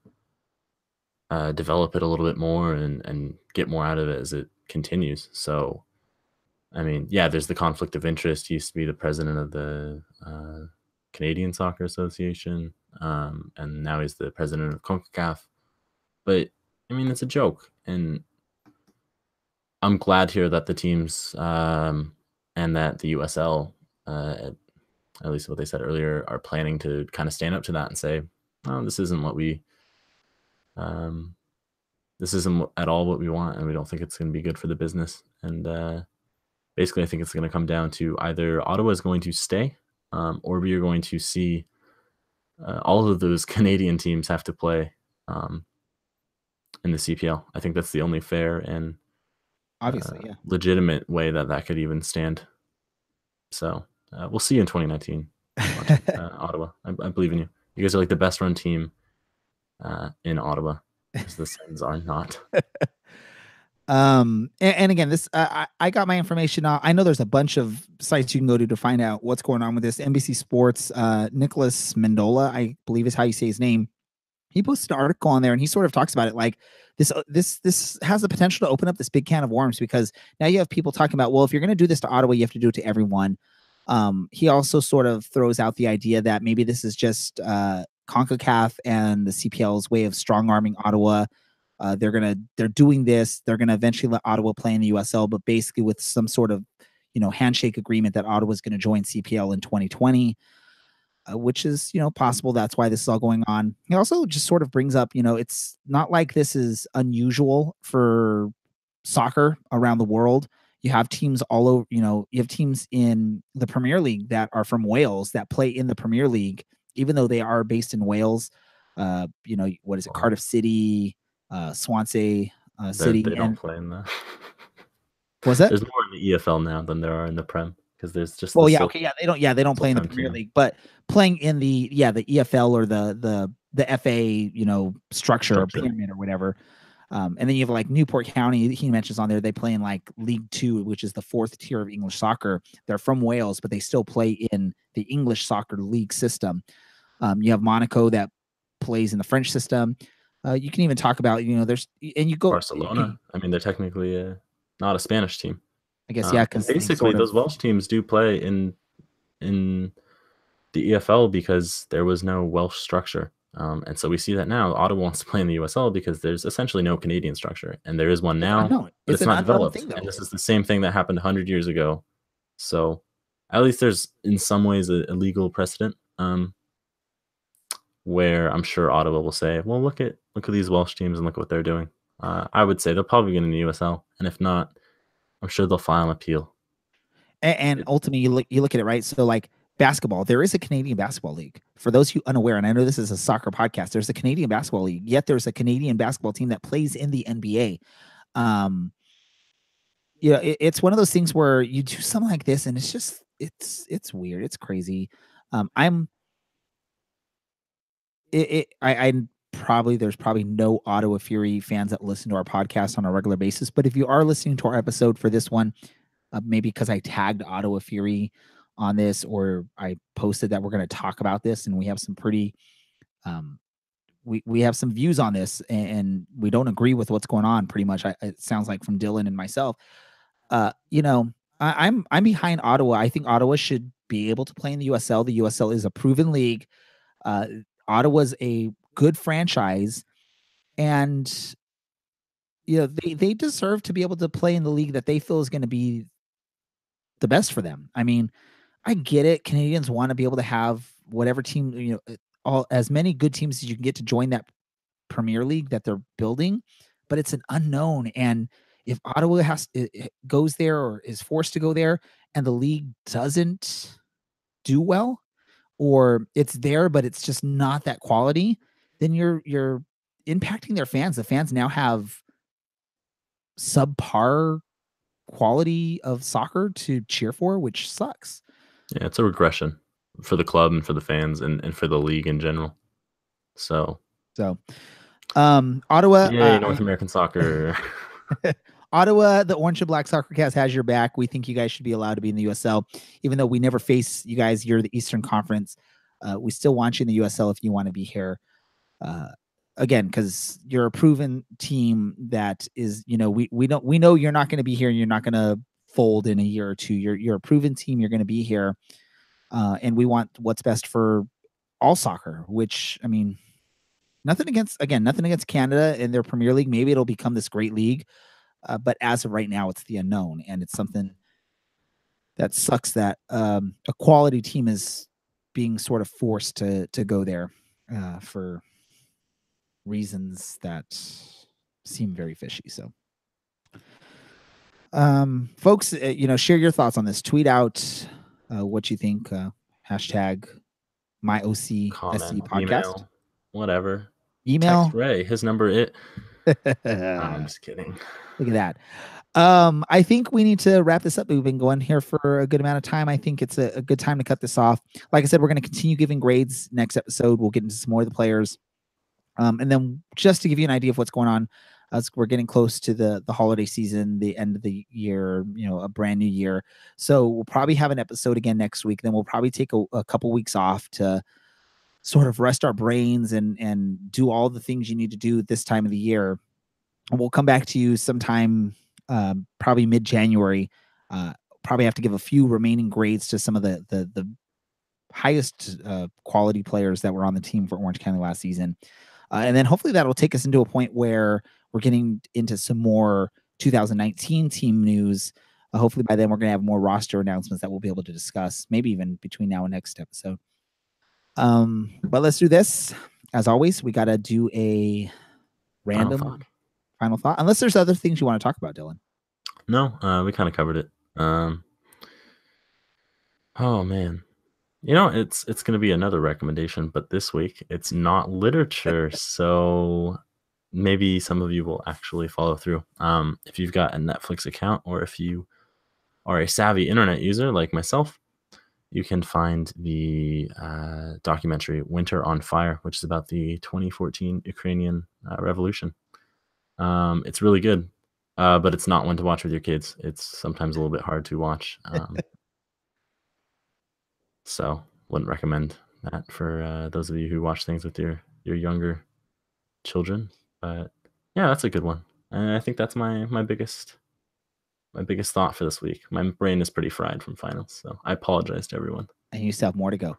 develop it a little bit more and get more out of it as it continues. So, I mean, yeah, there's the conflict of interest. He used to be the president of the Canadian Soccer Association, and now he's the president of CONCACAF. But, I mean, it's a joke. And I'm glad here that the teams and that the USL, at least what they said earlier, are planning to kind of stand up to that and say, oh, this isn't at all what we want, and we don't think it's going to be good for the business. And basically, I think it's going to come down to either Ottawa is going to stay, or we are going to see all of those Canadian teams have to play in the CPL. I think that's the only fair and obviously legitimate way that could even stand. So we'll see you in 2019, Ottawa. I believe in you. You guys are like the best run team in Ottawa, because the Sens are not. And again, this I got my information. I know there's a bunch of sites you can go to find out what's going on with this. NBC Sports, Nicholas Mendola, I believe is how you say his name. He posted an article on there, and he sort of talks about it like this has the potential to open up this big can of worms, because now you have people talking about, well, if you're going to do this to Ottawa, you have to do it to everyone. He also sort of throws out the idea that maybe this is just CONCACAF and the CPL's way of strong arming Ottawa. They're doing this. They're going to eventually let Ottawa play in the USL, but basically with some sort of, handshake agreement that Ottawa is going to join CPL in 2020. Which is, possible. That's why this is all going on. He also just sort of brings up, it's not like this is unusual for soccer around the world. You have teams all over, you have teams in the Premier League that are from Wales that play in the Premier League, even though they are based in Wales. What is it? Cardiff City, Swansea City. They don't play in that. Was that? There's more in the EFL now than there are in the Prem. Because there's just they don't play in the Premier League, but playing in the EFL or the FA structure or pyramid or whatever, and then you have like Newport County. He mentions on there they play in like League 2, which is the 4th tier of English soccer. They're from Wales, but they still play in the English soccer league system. You have Monaco that plays in the French system. You can even talk about there's and you go Barcelona. I mean, they're technically not a Spanish team. I guess, yeah. Because basically, those Welsh teams do play in the EFL because there was no Welsh structure, and so we see that now. Ottawa wants to play in the USL because there's essentially no Canadian structure, and there is one now, but it's not developed. And this is the same thing that happened 100 years ago. So, at least there's in some ways a legal precedent, where I'm sure Ottawa will say, "Well, look at these Welsh teams and look what they're doing." I would say they'll probably get in the USL, and if not, I'm sure they'll file an appeal. And ultimately, you look at it, right? So, like basketball, there is a Canadian basketball league. For those who are unaware, and I know this is a soccer podcast, there's a Canadian basketball league. Yet there's a Canadian basketball team that plays in the NBA. it's one of those things where you do something like this, and it's weird. It's crazy. There's probably no Ottawa Fury fans that listen to our podcast on a regular basis, but if you are listening to our episode for this one, maybe because I tagged Ottawa Fury on this, or I posted that we're going to talk about this, and we have some pretty, we have some views on this, and we don't agree with what's going on. Pretty much, it sounds like from Dylan and myself. I'm behind Ottawa. I think Ottawa should be able to play in the USL. The USL is a proven league. Ottawa's a good franchise, and they deserve to be able to play in the league that they feel is going to be the best for them. I mean, I get it. Canadians want to be able to have whatever team, as many good teams as you can get to join that Premier League that they're building, but it's an unknown. And if Ottawa goes there or is forced to go there, and the league doesn't do well, or it's there but it's just not that quality, then you're impacting their fans. The fans now have subpar quality of soccer to cheer for, which sucks. Yeah, it's a regression for the club and for the fans and for the league in general. So Ottawa, North American soccer. Ottawa, the Orange and Black Soccer Cast has your back. We think you guys should be allowed to be in the USL, even though we never face you guys. You're the Eastern Conference. We still want you in the USL if you want to be here. Again, because you're a proven team that is, we know you're not going to be here and you're not going to fold in a year or two. You're a proven team. You're going to be here. And we want what's best for all soccer, which, I mean, nothing against Canada and their Premier League. Maybe it'll become this great league. But as of right now, it's the unknown, and it's something that sucks that a quality team is being sort of forced to go there for reasons that seem very fishy. So, folks, share your thoughts on this. Tweet out what you think. Hashtag MyOCSC podcast. Email, whatever. Email Text Ray. His number I'm just kidding. Look at that. I think we need to wrap this up. We've been going here for a good amount of time. I think it's a good time to cut this off. Like I said, we're going to continue giving grades next episode. We'll get into some more of the players. And then just to give you an idea of what's going on, as we're getting close to the holiday season, the end of the year, a brand new year. So we'll probably have an episode again next week. Then we'll probably take a couple weeks off to sort of rest our brains and do all the things you need to do this time of the year. And we'll come back to you sometime, probably mid-January. Probably have to give a few remaining grades to some of the highest quality players that were on the team for Orange County last season. And then hopefully that'll take us into a point where we're getting into some more 2019 team news. Hopefully by then we're going to have more roster announcements that we'll be able to discuss, maybe even between now and next episode. But let's do this. As always, we got to do a random final thought. Unless there's other things you want to talk about, Dylan. No, we kind of covered it. Oh man. It's going to be another recommendation, but this week it's not literature. So maybe some of you will actually follow through. If you've got a Netflix account, or if you are a savvy internet user like myself, you can find the documentary Winter on Fire, which is about the 2014 Ukrainian revolution. It's really good, but it's not one to watch with your kids. It's sometimes a little bit hard to watch. So wouldn't recommend that for those of you who watch things with your younger children. But yeah, that's a good one. And I think that's my biggest thought for this week. My brain is pretty fried from finals, so I apologize to everyone. And you still have more to go.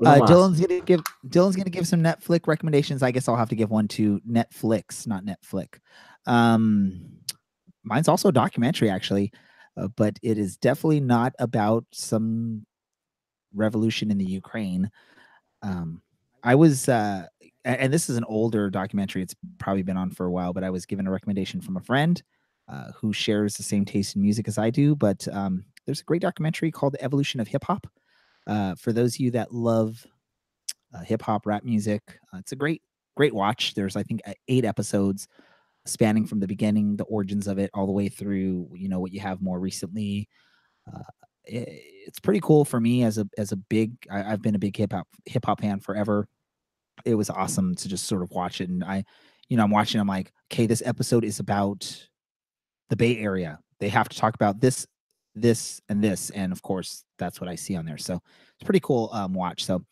Dylan's gonna give some Netflix recommendations. I guess I'll have to give one to Netflix, not Netflix. Mine's also a documentary, actually. But it is definitely not about some revolution in the Ukraine. I was, and this is an older documentary. It's probably been on for a while, but I was given a recommendation from a friend who shares the same taste in music as I do. But there's a great documentary called The Evolution of Hip Hop. For those of you that love hip hop, rap music, it's a great watch. There's, I think, 8 episodes. spanning from the beginning, the origins of it, all the way through, what you have more recently. It's pretty cool for me as a big. I've been a big hip hop fan forever. It was awesome to just sort of watch it, and I'm watching. I'm like, okay, this episode is about the Bay Area. They have to talk about this, and this, and of course, that's what I see on there. So it's pretty cool watch. So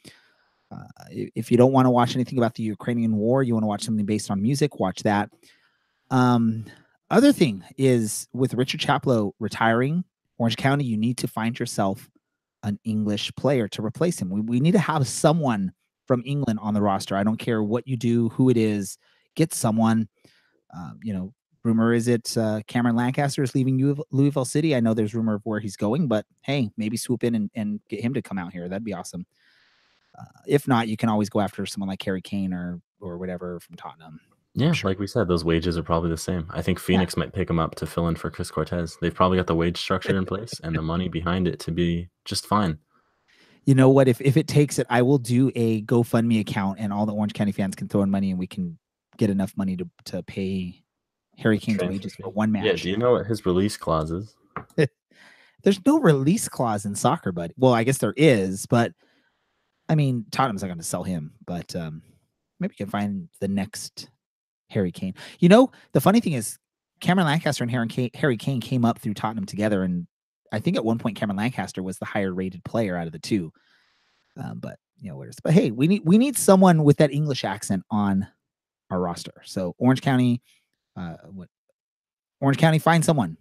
if you don't want to watch anything about the Ukrainian war, you want to watch something based on music, watch that. Other thing is with Richard Chaplow retiring, Orange County, you need to find yourself an English player to replace him. We need to have someone from England on the roster. I don't care what you do, who it is, get someone. Rumor is it Cameron Lancaster is leaving Louisville City. I know there's rumor of where he's going, but hey, maybe swoop in and get him to come out here. That'd be awesome. If not, you can always go after someone like Harry Kane or whatever from Tottenham. Yeah, sure. Like we said, those wages are probably the same. I think Phoenix might pick him up to fill in for Chris Cortez. They've probably got the wage structure in place and the money behind it to be just fine. You know what? If it takes it, I will do a GoFundMe account, and all the Orange County fans can throw in money, and we can get enough money to pay Harry Kane's wages for one match. Yeah, do you know what his release clause is? There's no release clause in soccer, buddy. Well, I guess there is, but I mean, Tottenham's not going to sell him, but maybe you can find the next Harry Kane. The funny thing is Cameron Lancaster and Harry Kane came up through Tottenham together, and I think at one point Cameron Lancaster was the higher rated player out of the two. But hey, we need someone with that English accent on our roster. So Orange County, find someone.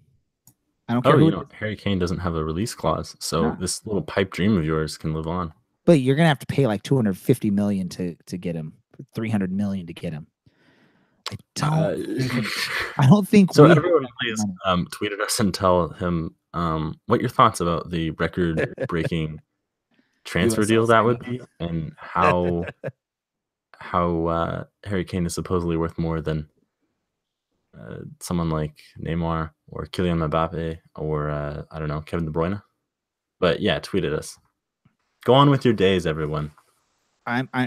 I don't care. Harry Kane doesn't have a release clause, so this little pipe dream of yours can live on. But you're gonna have to pay like $250 million to get him, $300 million to get him. I don't think so. Everyone, please tweet at us and tell him what your thoughts about the record-breaking transfer deal that would be, and how Harry Kane is supposedly worth more than someone like Neymar or Kylian Mbappe or I don't know, Kevin De Bruyne. But yeah, tweet at us. Go on with your days, everyone.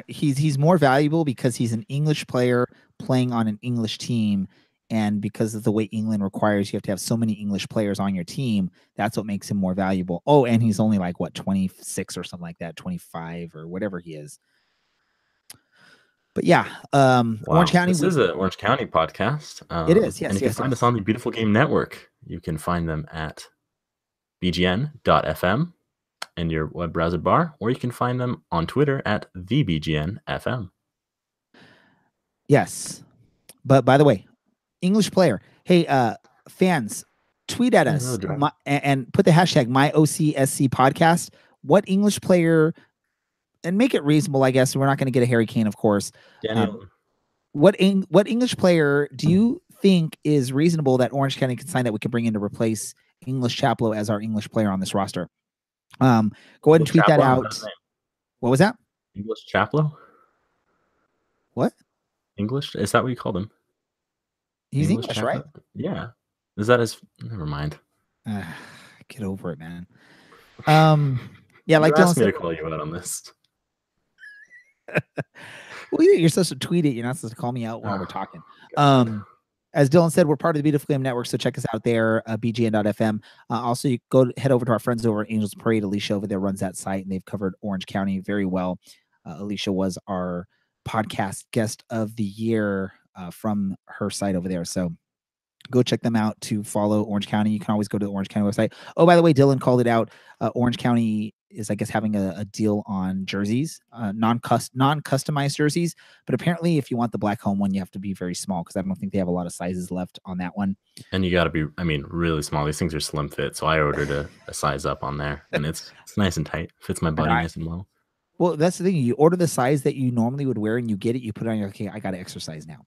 He's more valuable because he's an English player playing on an English team, and because of the way England requires you have to have so many English players on your team, that's what makes him more valuable. Oh, and he's only like 26 or something like that, 25 or whatever he is. But yeah, Orange County. This is an Orange County podcast. It is, yes. And you can find us on the Beautiful Game Network. You can find them at bgn.fm in your web browser bar, or you can find them on Twitter at TheBGNFM. Yes. But by the way, English player. Hey, fans, tweet at us and put the hashtag MyOCSC podcast. What English player, and make it reasonable, I guess. We're not going to get a Harry Kane, of course. What English player do you think is reasonable that Orange County can sign that we can bring in to replace English Chaplow as our English player on this roster? Go ahead and tweet that out. What was that? English Chaplow? What? English? Is that what you called him? He's English, right? Yeah. Is that his? Never mind. Get over it, man. Yeah, like Dylan said, me to call you out on this. Well, you're supposed to tweet it. You're not supposed to call me out while we're talking. As Dylan said, we're part of the Beautiful Game Network, so check us out there, bgn.fm. Also, you head over to our friends over at Angels Parade. Alicia over there runs that site, and they've covered Orange County very well. Alicia was our podcast guest of the year from her site over there. So go check them out to follow Orange County. You can always go to the Orange County website. Oh, by the way, Dylan called it out. Orange County is, I guess, having a deal on jerseys, non-customized jerseys. But apparently, if you want the black home one, you have to be very small because I don't think they have a lot of sizes left on that one. And you got to be, really small. These things are slim fit. So I ordered a size up on there, and it's nice and tight. Fits my body nice and well. Well, that's the thing. You order the size that you normally would wear, and you get it. You put it on. You're like, okay, I got to exercise now.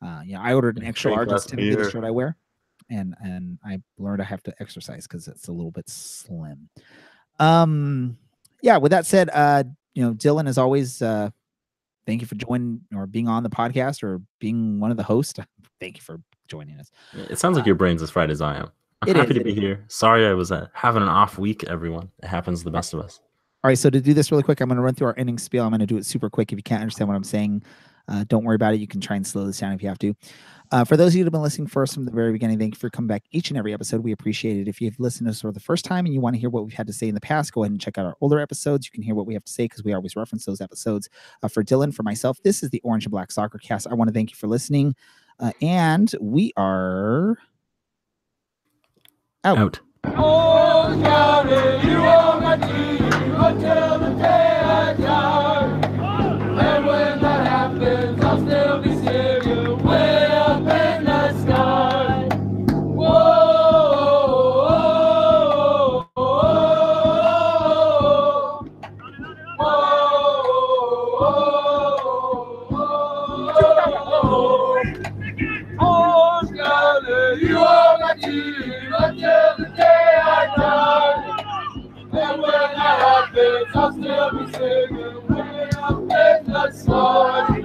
I ordered an extra large. That's typically the shirt I wear, and I learned I have to exercise because it's a little bit slim. Yeah. With that said, Dylan, as always, thank you for joining or being on the podcast or being one of the hosts. Thank you for joining us. It sounds like your brain's as fried as I am. I'm happy to be here. Sorry, I was having an off week. Everyone, it happens to the best of us. All right, so to do this really quick, I'm going to run through our ending spiel. I'm going to do it super quick. If you can't understand what I'm saying, Don't worry about it. You can try and slow this down if you have to. For those of you who have been listening for us from the very beginning, thank you for coming back each and every episode. We appreciate it. If you've listened to us for the first time and you want to hear what we've had to say in the past, go ahead and check out our older episodes. You can hear what we have to say because we always reference those episodes. For Dylan, for myself, this is the Orange and Black Soccer Cast. I want to thank you for listening. And we are out. Oh, Johnny, you are my team until the day I die. And when that happens, I'll still be singing way up in the sky. Whoa, whoa, whoa, whoa, oh, Johnny, you are my team until the day I die. And when that happens, I'll still be singing way up in the sky.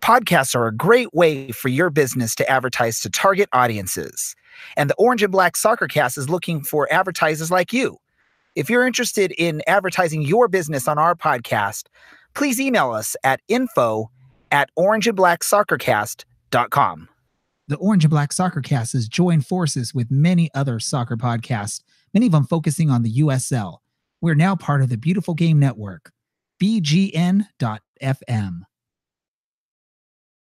Podcasts are a great way for your business to advertise to target audiences. And the Orange and Black Soccer Cast is looking for advertisers like you. If you're interested in advertising your business on our podcast, please email us at info@orangeandblacksoccercast.com. The Orange and Black Soccer Cast has joined forces with many other soccer podcasts, many of them focusing on the USL. We're now part of the Beautiful Game Network, BGN.FM.